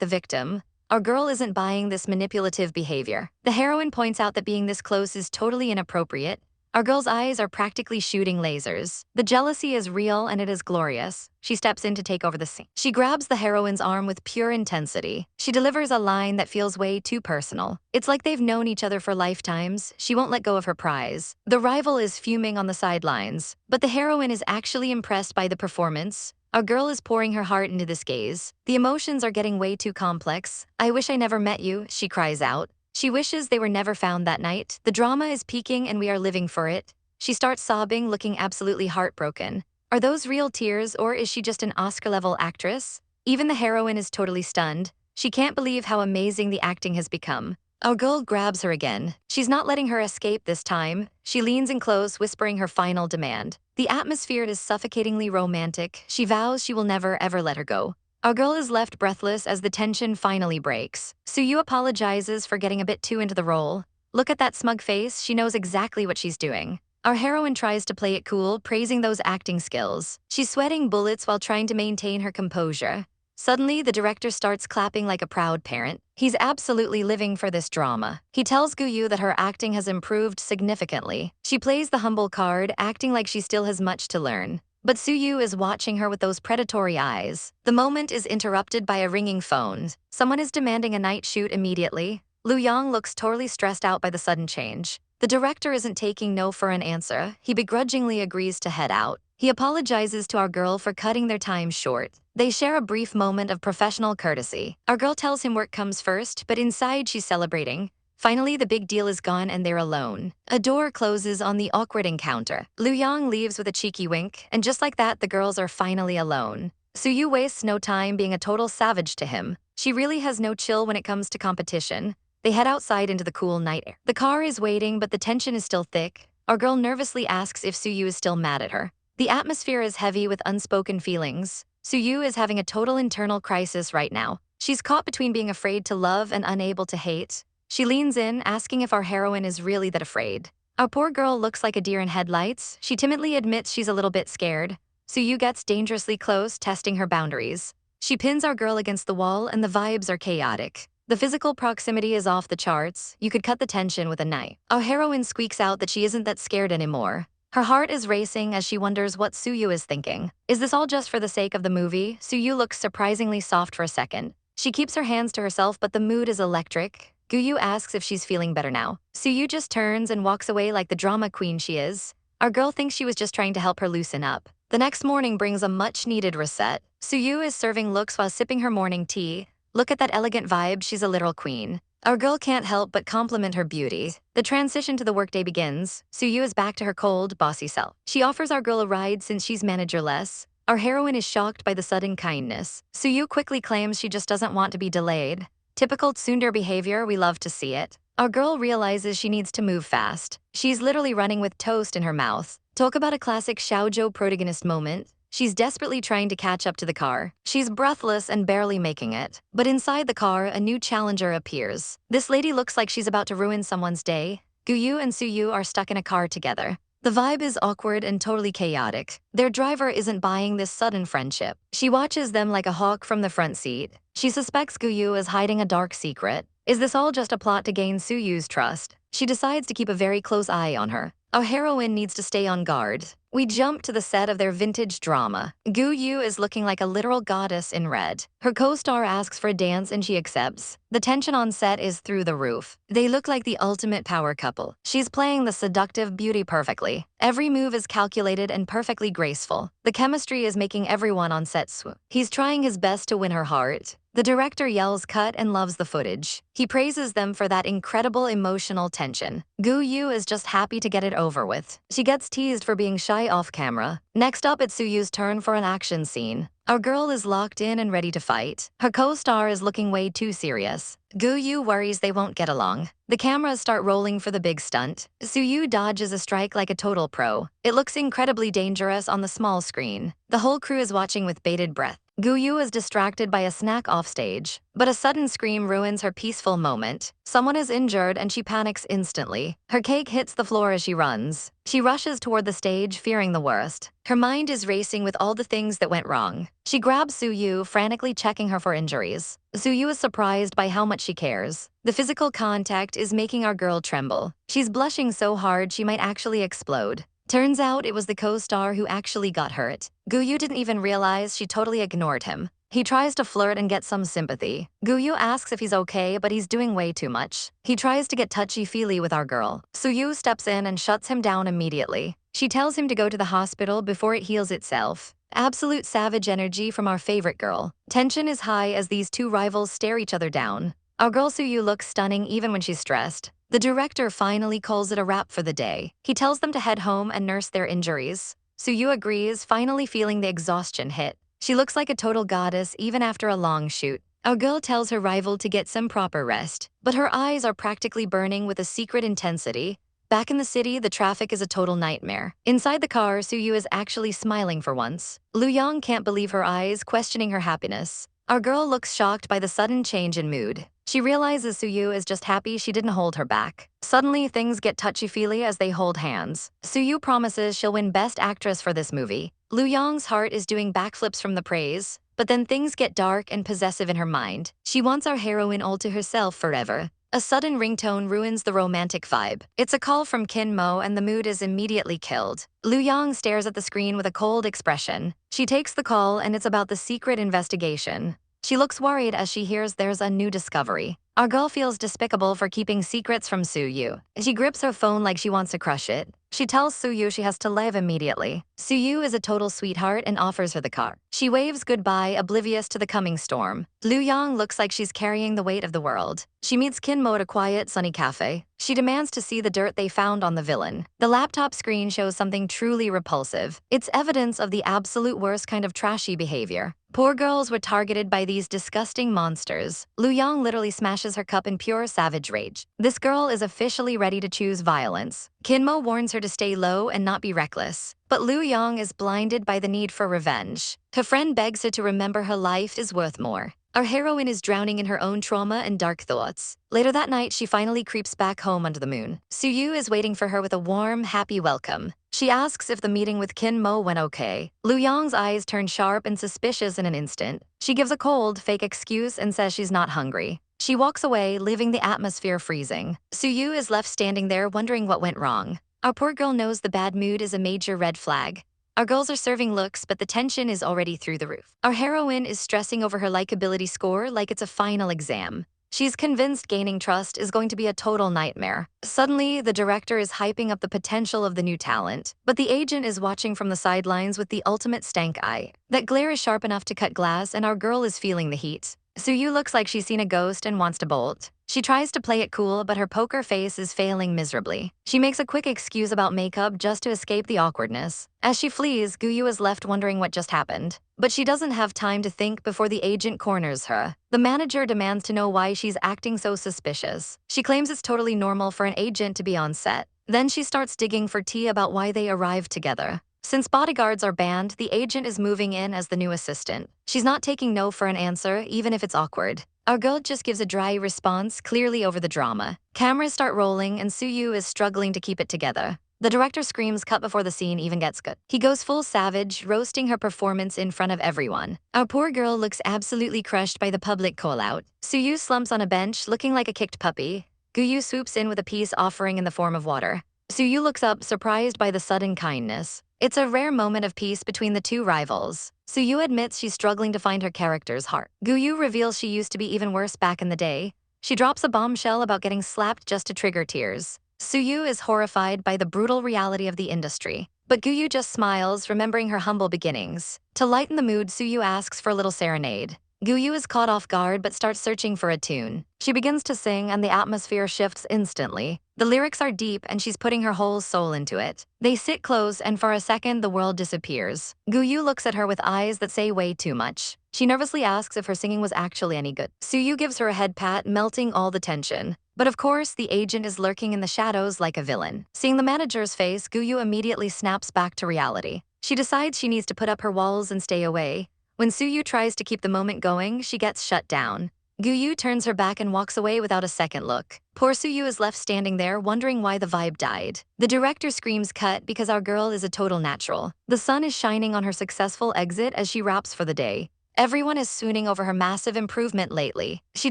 the victim. Our girl isn't buying this manipulative behavior. The heroine points out that being this close is totally inappropriate. Our girl's eyes are practically shooting lasers. The jealousy is real and it is glorious. She steps in to take over the scene. She grabs the heroine's arm with pure intensity. She delivers a line that feels way too personal. It's like they've known each other for lifetimes. She won't let go of her prize. The rival is fuming on the sidelines, but the heroine is actually impressed by the performance. Our girl is pouring her heart into this gaze. The emotions are getting way too complex. I wish I never met you, she cries out. She wishes they were never found that night. The drama is peaking and we are living for it. She starts sobbing, looking absolutely heartbroken. Are those real tears or is she just an Oscar-level actress? Even the heroine is totally stunned. She can't believe how amazing the acting has become. Our girl grabs her again. She's not letting her escape this time. She leans in close, whispering her final demand. The atmosphere is suffocatingly romantic. She vows she will never ever let her go. Our girl is left breathless as the tension finally breaks. Su Yue apologizes for getting a bit too into the role. Look at that smug face, she knows exactly what she's doing. Our heroine tries to play it cool, praising those acting skills. She's sweating bullets while trying to maintain her composure. Suddenly, the director starts clapping like a proud parent. He's absolutely living for this drama. He tells Gu Yu that her acting has improved significantly. She plays the humble card, acting like she still has much to learn. But Su Yue is watching her with those predatory eyes. The moment is interrupted by a ringing phone. Someone is demanding a night shoot immediately. Lu Yang looks totally stressed out by the sudden change. The director isn't taking no for an answer. He begrudgingly agrees to head out. He apologizes to our girl for cutting their time short. They share a brief moment of professional courtesy. Our girl tells him work comes first, but inside she's celebrating. Finally, the big deal is gone and they're alone. A door closes on the awkward encounter. Lu Yang leaves with a cheeky wink, and just like that, the girls are finally alone. Su Yue wastes no time being a total savage to him. She really has no chill when it comes to competition. They head outside into the cool night air. The car is waiting, but the tension is still thick. Our girl nervously asks if Su Yue is still mad at her. The atmosphere is heavy with unspoken feelings. Su Yue is having a total internal crisis right now. She's caught between being afraid to love and unable to hate. She leans in, asking if our heroine is really that afraid. Our poor girl looks like a deer in headlights. She timidly admits she's a little bit scared. Su Yue gets dangerously close, testing her boundaries. She pins our girl against the wall, and the vibes are chaotic. The physical proximity is off the charts. You could cut the tension with a knife. Our heroine squeaks out that she isn't that scared anymore. Her heart is racing as she wonders what Su Yue is thinking. Is this all just for the sake of the movie? Su Yue looks surprisingly soft for a second. She keeps her hands to herself, but the mood is electric. Gu Yu asks if she's feeling better now. Su Yue just turns and walks away like the drama queen she is. Our girl thinks she was just trying to help her loosen up. The next morning brings a much-needed reset. Su Yue is serving looks while sipping her morning tea. Look at that elegant vibe, she's a literal queen. Our girl can't help but compliment her beauty. The transition to the workday begins. Su Yue is back to her cold, bossy self. She offers our girl a ride since she's managerless. Our heroine is shocked by the sudden kindness. Su Yue quickly claims she just doesn't want to be delayed. Typical tsundere behavior, we love to see it. Our girl realizes she needs to move fast. She's literally running with toast in her mouth. Talk about a classic shoujo protagonist moment. She's desperately trying to catch up to the car. She's breathless and barely making it. But inside the car, a new challenger appears. This lady looks like she's about to ruin someone's day. Gu Yu and Su Yue are stuck in a car together. The vibe is awkward and totally chaotic. Their driver isn't buying this sudden friendship. She watches them like a hawk from the front seat. She suspects Gu Yu is hiding a dark secret. Is this all just a plot to gain Su Yue's trust? She decides to keep a very close eye on her. Our heroine needs to stay on guard. We jump to the set of their vintage drama. Gu Yu is looking like a literal goddess in red. Her co-star asks for a dance and she accepts. The tension on set is through the roof. They look like the ultimate power couple. She's playing the seductive beauty perfectly. Every move is calculated and perfectly graceful. The chemistry is making everyone on set swoon. He's trying his best to win her heart. The director yells cut and loves the footage. He praises them for that incredible emotional tension. Gu Yu is just happy to get it over with. She gets teased for being shy off camera. Next up, it's Su Yue's turn for an action scene. Our girl is locked in and ready to fight. Her co-star is looking way too serious. Gu Yu worries they won't get along. The cameras start rolling for the big stunt. Su Yue dodges a strike like a total pro. It looks incredibly dangerous on the small screen. The whole crew is watching with bated breath. Gu Yu is distracted by a snack offstage, but a sudden scream ruins her peaceful moment. Someone is injured and she panics instantly. Her cake hits the floor as she runs. She rushes toward the stage, fearing the worst. Her mind is racing with all the things that went wrong. She grabs Su Yue, frantically checking her for injuries. Su Yue is surprised by how much she cares. The physical contact is making our girl tremble. She's blushing so hard she might actually explode. Turns out it was the co-star who actually got hurt. Gu Yu didn't even realize she totally ignored him. He tries to flirt and get some sympathy. Gu Yu asks if he's okay, but he's doing way too much. He tries to get touchy-feely with our girl. Su Yue steps in and shuts him down immediately. She tells him to go to the hospital before it heals itself. Absolute savage energy from our favorite girl. Tension is high as these two rivals stare each other down. Our girl Su Yue looks stunning even when she's stressed. The director finally calls it a wrap for the day. He tells them to head home and nurse their injuries. Su Yue agrees, finally feeling the exhaustion hit. She looks like a total goddess even after a long shoot. Our girl tells her rival to get some proper rest, but her eyes are practically burning with a secret intensity. Back in the city, the traffic is a total nightmare. Inside the car, Su Yue is actually smiling for once. Lu Yang can't believe her eyes, questioning her happiness. Our girl looks shocked by the sudden change in mood. She realizes Su Yue is just happy she didn't hold her back. Suddenly, things get touchy-feely as they hold hands. Su Yue promises she'll win Best Actress for this movie. Lu Yang's heart is doing backflips from the praise, but then things get dark and possessive in her mind. She wants our heroine all to herself forever. A sudden ringtone ruins the romantic vibe. It's a call from Kin Mo and the mood is immediately killed. Lu Yang stares at the screen with a cold expression. She takes the call and it's about the secret investigation. She looks worried as she hears there's a new discovery. Our girl feels despicable for keeping secrets from Su Yue. She grips her phone like she wants to crush it. She tells Su Yue she has to leave immediately. Su Yue is a total sweetheart and offers her the car. She waves goodbye, oblivious to the coming storm. Lu Yang looks like she's carrying the weight of the world. She meets Kin Mo at a quiet, sunny cafe. She demands to see the dirt they found on the villain. The laptop screen shows something truly repulsive. It's evidence of the absolute worst kind of trashy behavior. Poor girls were targeted by these disgusting monsters. Lu Yang literally smashes her cup in pure savage rage. This girl is officially ready to choose violence. Kinmo warns her to stay low and not be reckless, but Lu Yong is blinded by the need for revenge. Her friend begs her to remember her life is worth more. Our heroine is drowning in her own trauma and dark thoughts. Later that night, she finally creeps back home under the moon. Su Yue is waiting for her with a warm, happy welcome. She asks if the meeting with Kinmo went okay. Lu Yong's eyes turn sharp and suspicious in an instant. She gives a cold, fake excuse and says she's not hungry. She walks away, leaving the atmosphere freezing. Su Yue is left standing there wondering what went wrong. Our poor girl knows the bad mood is a major red flag. Our girls are serving looks, but the tension is already through the roof. Our heroine is stressing over her likability score like it's a final exam. She's convinced gaining trust is going to be a total nightmare. Suddenly, the director is hyping up the potential of the new talent, but the agent is watching from the sidelines with the ultimate stank eye. That glare is sharp enough to cut glass, and our girl is feeling the heat. Su Yue looks like she's seen a ghost and wants to bolt. She tries to play it cool, but her poker face is failing miserably. She makes a quick excuse about makeup just to escape the awkwardness. As she flees, Guyu is left wondering what just happened. But she doesn't have time to think before the agent corners her. The manager demands to know why she's acting so suspicious. She claims it's totally normal for an agent to be on set. Then she starts digging for tea about why they arrived together. Since bodyguards are banned, the agent is moving in as the new assistant. She's not taking no for an answer, even if it's awkward. Our girl just gives a dry response, clearly over the drama. Cameras start rolling, and Su Yue is struggling to keep it together. The director screams cut before the scene even gets good. He goes full savage, roasting her performance in front of everyone. Our poor girl looks absolutely crushed by the public call-out. Su Yue slumps on a bench, looking like a kicked puppy. Guyu swoops in with a peace offering in the form of water. Su Yue looks up, surprised by the sudden kindness. It's a rare moment of peace between the two rivals. Su Yue admits she's struggling to find her character's heart. Guyu reveals she used to be even worse back in the day. She drops a bombshell about getting slapped just to trigger tears. Su Yue is horrified by the brutal reality of the industry. But Guyu just smiles, remembering her humble beginnings. To lighten the mood, Su Yue asks for a little serenade. Guyu is caught off guard but starts searching for a tune. She begins to sing and the atmosphere shifts instantly. The lyrics are deep and she's putting her whole soul into it. They sit close and for a second the world disappears. Guyu looks at her with eyes that say way too much. She nervously asks if her singing was actually any good. Su Yue gives her a head pat, melting all the tension. But of course, the agent is lurking in the shadows like a villain. Seeing the manager's face, Guyu immediately snaps back to reality. She decides she needs to put up her walls and stay away. When Su Yue tries to keep the moment going, she gets shut down. Guyu turns her back and walks away without a second look. Poor Su Yue is left standing there, wondering why the vibe died. The director screams cut because our girl is a total natural. The sun is shining on her successful exit as she wraps for the day. Everyone is swooning over her massive improvement lately. She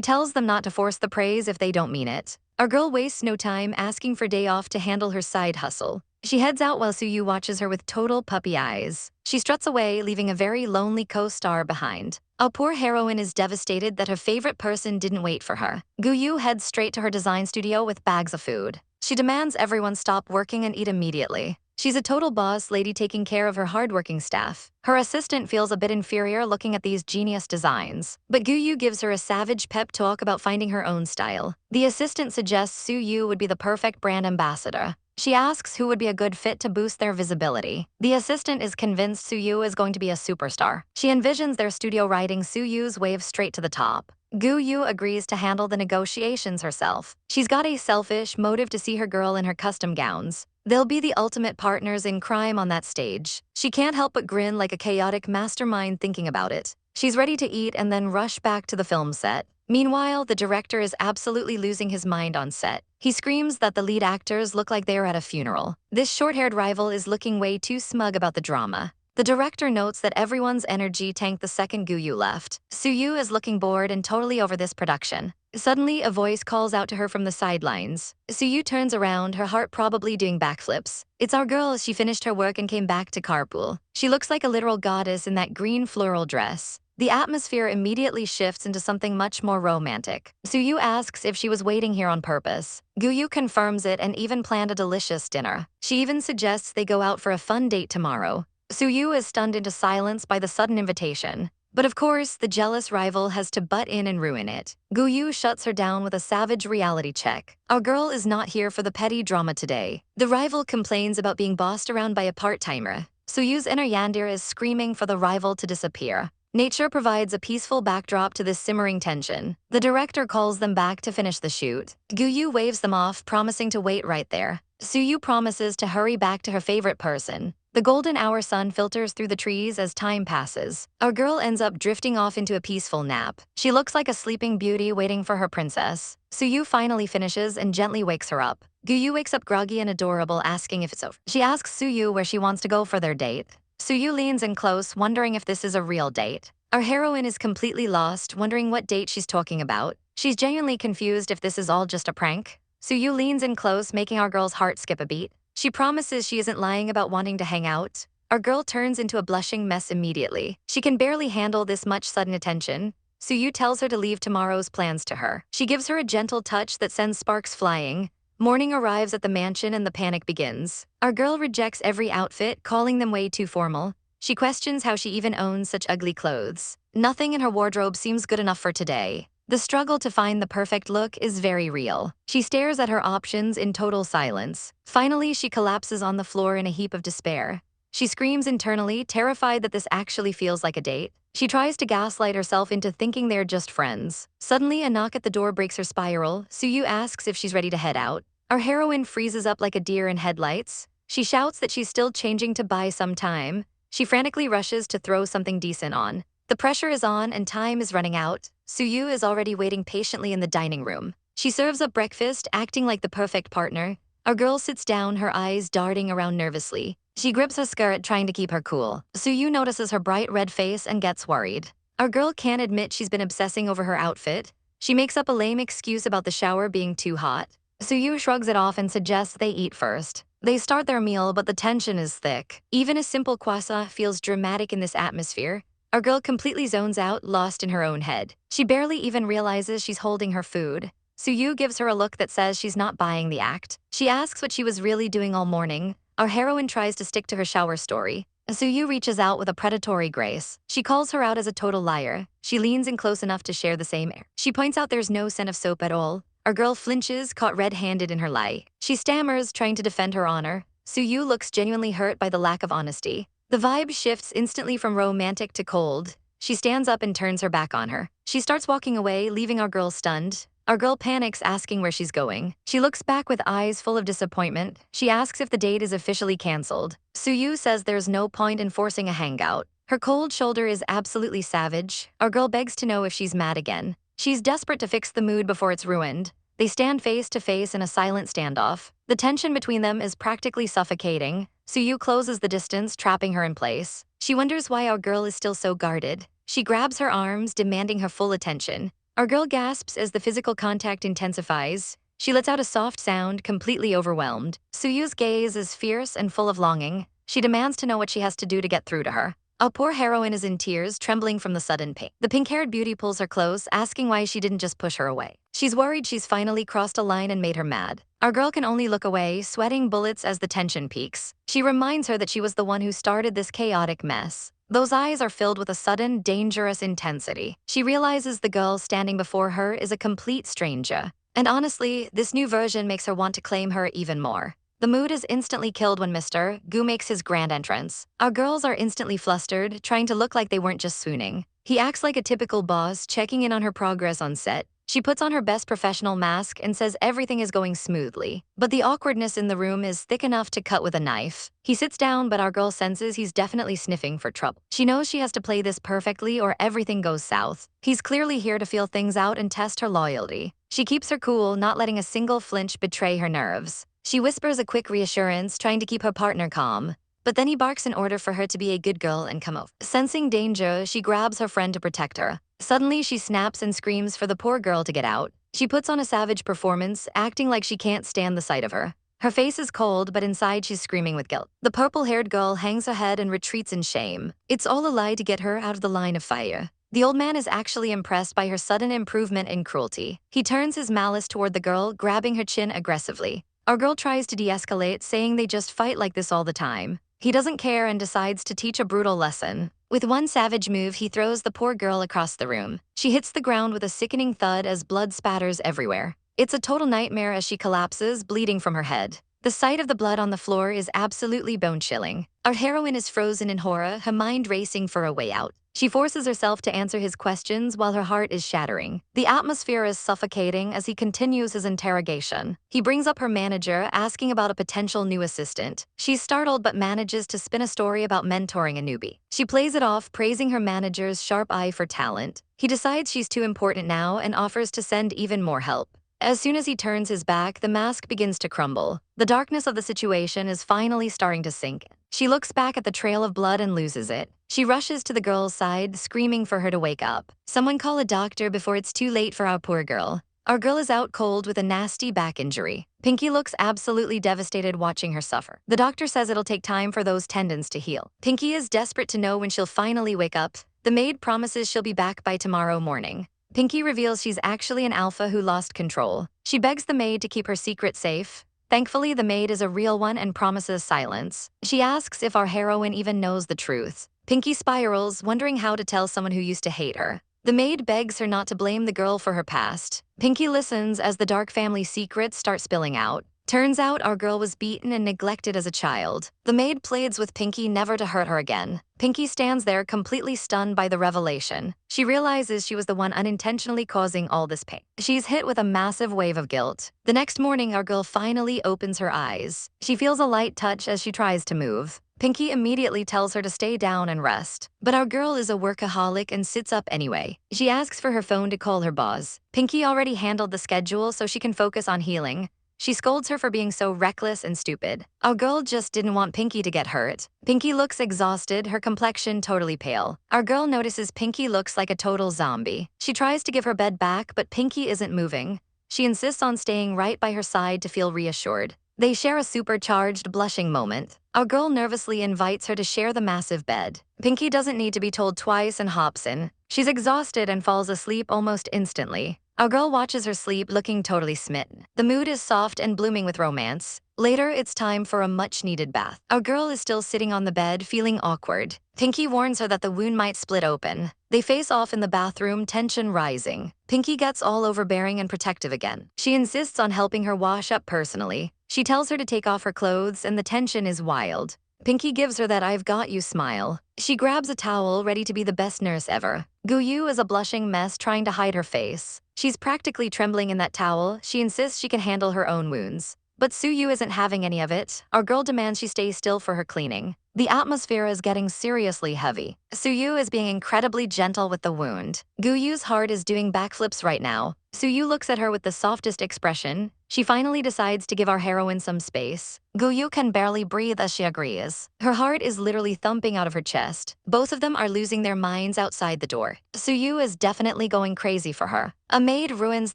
tells them not to force the praise if they don't mean it. Our girl wastes no time asking for day off to handle her side hustle. She heads out while Su Yue watches her with total puppy eyes. She struts away, leaving a very lonely co-star behind. Our poor heroine is devastated that her favorite person didn't wait for her. Guyu heads straight to her design studio with bags of food. She demands everyone stop working and eat immediately. She's a total boss lady taking care of her hardworking staff. Her assistant feels a bit inferior looking at these genius designs. But Guyu gives her a savage pep talk about finding her own style. The assistant suggests Su Yue would be the perfect brand ambassador. She asks who would be a good fit to boost their visibility. The assistant is convinced Su Yue is going to be a superstar. She envisions their studio riding Su Yue's wave straight to the top. Guyu agrees to handle the negotiations herself. She's got a selfish motive to see her girl in her custom gowns. They'll be the ultimate partners in crime on that stage. She can't help but grin like a chaotic mastermind thinking about it. She's ready to eat and then rush back to the film set. Meanwhile, the director is absolutely losing his mind on set. He screams that the lead actors look like they are at a funeral. This short-haired rival is looking way too smug about the drama. The director notes that everyone's energy tanked the second Guyu left. Su Yue is looking bored and totally over this production. Suddenly, a voice calls out to her from the sidelines. Su Yue turns around, her heart probably doing backflips. It's our girl. She finished her work and came back to carpool. She looks like a literal goddess in that green floral dress. The atmosphere immediately shifts into something much more romantic. Su Yue asks if she was waiting here on purpose. Guyu confirms it and even planned a delicious dinner. She even suggests they go out for a fun date tomorrow. Su Yue is stunned into silence by the sudden invitation. But of course, the jealous rival has to butt in and ruin it. Guyu shuts her down with a savage reality check. Our girl is not here for the petty drama today. The rival complains about being bossed around by a part-timer. Su Yue's inner Yandir is screaming for the rival to disappear. Nature provides a peaceful backdrop to this simmering tension. The director calls them back to finish the shoot. Yu waves them off, promising to wait right there. Su Yue promises to hurry back to her favorite person. The golden hour sun filters through the trees as time passes. Our girl ends up drifting off into a peaceful nap. She looks like a sleeping beauty waiting for her princess. Su Yue finally finishes and gently wakes her up. Yu wakes up groggy and adorable, asking if it's over. She asks Su Yue where she wants to go for their date. Su Yue leans in close, wondering if this is a real date. Our heroine is completely lost, wondering what date she's talking about. She's genuinely confused if this is all just a prank. Su Yue leans in close, making our girl's heart skip a beat. She promises she isn't lying about wanting to hang out. Our girl turns into a blushing mess immediately. She can barely handle this much sudden attention. Su Yue tells her to leave tomorrow's plans to her. She gives her a gentle touch that sends sparks flying. Morning arrives at the mansion and the panic begins. Our girl rejects every outfit, calling them way too formal. She questions how she even owns such ugly clothes. Nothing in her wardrobe seems good enough for today. The struggle to find the perfect look is very real. She stares at her options in total silence. Finally, she collapses on the floor in a heap of despair. She screams internally, terrified that this actually feels like a date. She tries to gaslight herself into thinking they're just friends. Suddenly, a knock at the door breaks her spiral. Su Yue asks if she's ready to head out. Our heroine freezes up like a deer in headlights. She shouts that she's still changing to buy some time. She frantically rushes to throw something decent on. The pressure is on and time is running out. Su Yue is already waiting patiently in the dining room. She serves up breakfast, acting like the perfect partner. Our girl sits down, her eyes darting around nervously. She grips her skirt, trying to keep her cool. Su Yue notices her bright red face and gets worried. Our girl can't admit she's been obsessing over her outfit. She makes up a lame excuse about the shower being too hot. Su Yue shrugs it off and suggests they eat first. They start their meal, but the tension is thick. Even a simple croissant feels dramatic in this atmosphere. Our girl completely zones out, lost in her own head. She barely even realizes she's holding her food. Su Yue gives her a look that says she's not buying the act. She asks what she was really doing all morning. Our heroine tries to stick to her shower story. Su Yue reaches out with a predatory grace. She calls her out as a total liar. She leans in close enough to share the same air. She points out there's no scent of soap at all. Our girl flinches, caught red-handed in her lie. She stammers, trying to defend her honor. Su Yue looks genuinely hurt by the lack of honesty. The vibe shifts instantly from romantic to cold. She stands up and turns her back on her. She starts walking away, leaving our girl stunned. Our girl panics, asking where she's going. She looks back with eyes full of disappointment. She asks if the date is officially canceled. Su Yue says there's no point in forcing a hangout. Her cold shoulder is absolutely savage. Our girl begs to know if she's mad again. She's desperate to fix the mood before it's ruined. They stand face to face in a silent standoff. The tension between them is practically suffocating. Su Yue closes the distance, trapping her in place. She wonders why our girl is still so guarded. She grabs her arms, demanding her full attention. Our girl gasps as the physical contact intensifies. She lets out a soft sound, completely overwhelmed. Su Yue's gaze is fierce and full of longing. She demands to know what she has to do to get through to her. Our poor heroine is in tears, trembling from the sudden pain. The pink-haired beauty pulls her close, asking why she didn't just push her away. She's worried she's finally crossed a line and made her mad. Our girl can only look away, sweating bullets as the tension peaks. She reminds her that she was the one who started this chaotic mess. Those eyes are filled with a sudden, dangerous intensity. She realizes the girl standing before her is a complete stranger. And honestly, this new version makes her want to claim her even more. The mood is instantly killed when Mr. Gu makes his grand entrance. Our girls are instantly flustered, trying to look like they weren't just swooning. He acts like a typical boss, checking in on her progress on set. She puts on her best professional mask and says everything is going smoothly. But the awkwardness in the room is thick enough to cut with a knife. He sits down, but our girl senses he's definitely sniffing for trouble. She knows she has to play this perfectly or everything goes south. He's clearly here to feel things out and test her loyalty. She keeps her cool, not letting a single flinch betray her nerves. She whispers a quick reassurance, trying to keep her partner calm. But then he barks in order for her to be a good girl and come over. Sensing danger, she grabs her friend to protect her. Suddenly, she snaps and screams for the poor girl to get out. She puts on a savage performance, acting like she can't stand the sight of her. Her face is cold, but inside she's screaming with guilt. The purple-haired girl hangs her head and retreats in shame. It's all a lie to get her out of the line of fire. The old man is actually impressed by her sudden improvement in cruelty. He turns his malice toward the girl, grabbing her chin aggressively. Our girl tries to de-escalate, saying they just fight like this all the time. He doesn't care and decides to teach a brutal lesson. With one savage move, he throws the poor girl across the room. She hits the ground with a sickening thud as blood spatters everywhere. It's a total nightmare as she collapses, bleeding from her head. The sight of the blood on the floor is absolutely bone-chilling. Our heroine is frozen in horror, her mind racing for a way out. She forces herself to answer his questions while her heart is shattering. The atmosphere is suffocating as he continues his interrogation. He brings up her manager, asking about a potential new assistant. She's startled but manages to spin a story about mentoring a newbie. She plays it off, praising her manager's sharp eye for talent. He decides she's too important now and offers to send even more help. As soon as he turns his back, the mask begins to crumble. The darkness of the situation is finally starting to sink. She looks back at the trail of blood and loses it. She rushes to the girl's side, screaming for her to wake up. Someone call a doctor before it's too late for our poor girl. Our girl is out cold with a nasty back injury. Pinky looks absolutely devastated watching her suffer. The doctor says it'll take time for those tendons to heal. Pinky is desperate to know when she'll finally wake up. The maid promises she'll be back by tomorrow morning. Pinky reveals she's actually an alpha who lost control. She begs the maid to keep her secret safe. Thankfully, the maid is a real one and promises silence. She asks if our heroine even knows the truth. Pinky spirals, wondering how to tell someone who used to hate her. The maid begs her not to blame the girl for her past. Pinky listens as the dark family secrets start spilling out. Turns out our girl was beaten and neglected as a child. The maid pleads with Pinky never to hurt her again. Pinky stands there completely stunned by the revelation. She realizes she was the one unintentionally causing all this pain. She's hit with a massive wave of guilt. The next morning, our girl finally opens her eyes. She feels a light touch as she tries to move. Pinky immediately tells her to stay down and rest. But our girl is a workaholic and sits up anyway. She asks for her phone to call her boss. Pinky already handled the schedule so she can focus on healing. She scolds her for being so reckless and stupid. Our girl just didn't want Pinky to get hurt. Pinky looks exhausted, her complexion totally pale. Our girl notices Pinky looks like a total zombie. She tries to give her bed back, but Pinky isn't moving. She insists on staying right by her side to feel reassured. They share a supercharged, blushing moment. Our girl nervously invites her to share the massive bed. Pinky doesn't need to be told twice and hops in. She's exhausted and falls asleep almost instantly. Our girl watches her sleep, looking totally smitten. The mood is soft and blooming with romance. Later, it's time for a much-needed bath. Our girl is still sitting on the bed, feeling awkward. Pinky warns her that the wound might split open. They face off in the bathroom, tension rising. Pinky gets all overbearing and protective again. She insists on helping her wash up personally. She tells her to take off her clothes, and the tension is wild. Pinky gives her that "I've got you" smile. She grabs a towel, ready to be the best nurse ever. Yu is a blushing mess trying to hide her face. She's practically trembling in that towel. She insists she can handle her own wounds. But Su Yue isn't having any of it. Our girl demands she stays still for her cleaning. The atmosphere is getting seriously heavy. Su Yue is being incredibly gentle with the wound. Yu's heart is doing backflips right now. Su Yue looks at her with the softest expression. She finally decides to give our heroine some space. Yu can barely breathe as she agrees. Her heart is literally thumping out of her chest. Both of them are losing their minds outside the door. Su Yue is definitely going crazy for her. A maid ruins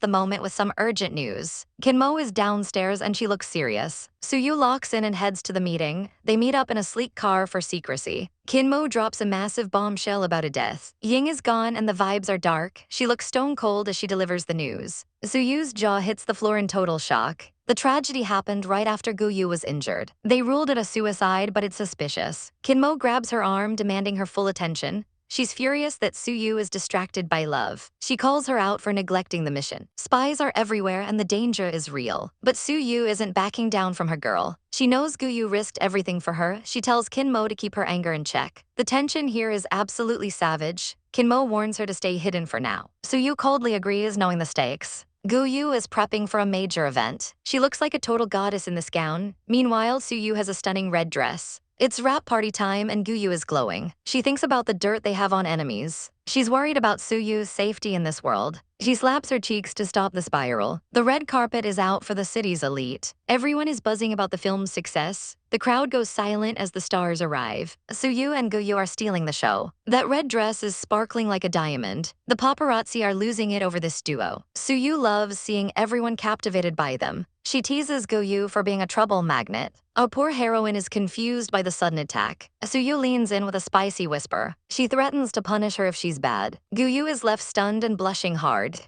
the moment with some urgent news. Kinmo is downstairs and she looks serious. Su Yue locks in and heads to the meeting. They meet up in a sleek car for secrecy. Kinmo drops a massive bombshell about a death. Ying is gone and the vibes are dark. She looks stone cold as she delivers the news. Su Yue's jaw hits the floor in total shock. The tragedy happened right after Yu was injured. They ruled it a suicide, but it's suspicious. Kinmo grabs her arm, demanding her full attention. She's furious that Su Yue is distracted by love. She calls her out for neglecting the mission. Spies are everywhere and the danger is real. But Su Yue isn't backing down from her girl. She knows Yu risked everything for her. She tells Kinmo to keep her anger in check. The tension here is absolutely savage. Kinmo warns her to stay hidden for now. Su Yue coldly agrees, knowing the stakes. Yu is prepping for a major event. She looks like a total goddess in this gown. Meanwhile, Su Yue has a stunning red dress. It's wrap party time and Yu is glowing. She thinks about the dirt they have on enemies. She's worried about Su Yue's safety in this world. She slaps her cheeks to stop the spiral. The red carpet is out for the city's elite. Everyone is buzzing about the film's success. The crowd goes silent as the stars arrive. Su Yue and Yu are stealing the show. That red dress is sparkling like a diamond. The paparazzi are losing it over this duo. Su Yue loves seeing everyone captivated by them. She teases Yu for being a trouble magnet. Our poor heroine is confused by the sudden attack. Su Yue leans in with a spicy whisper. She threatens to punish her if she's bad. Yu is left stunned and blushing hard.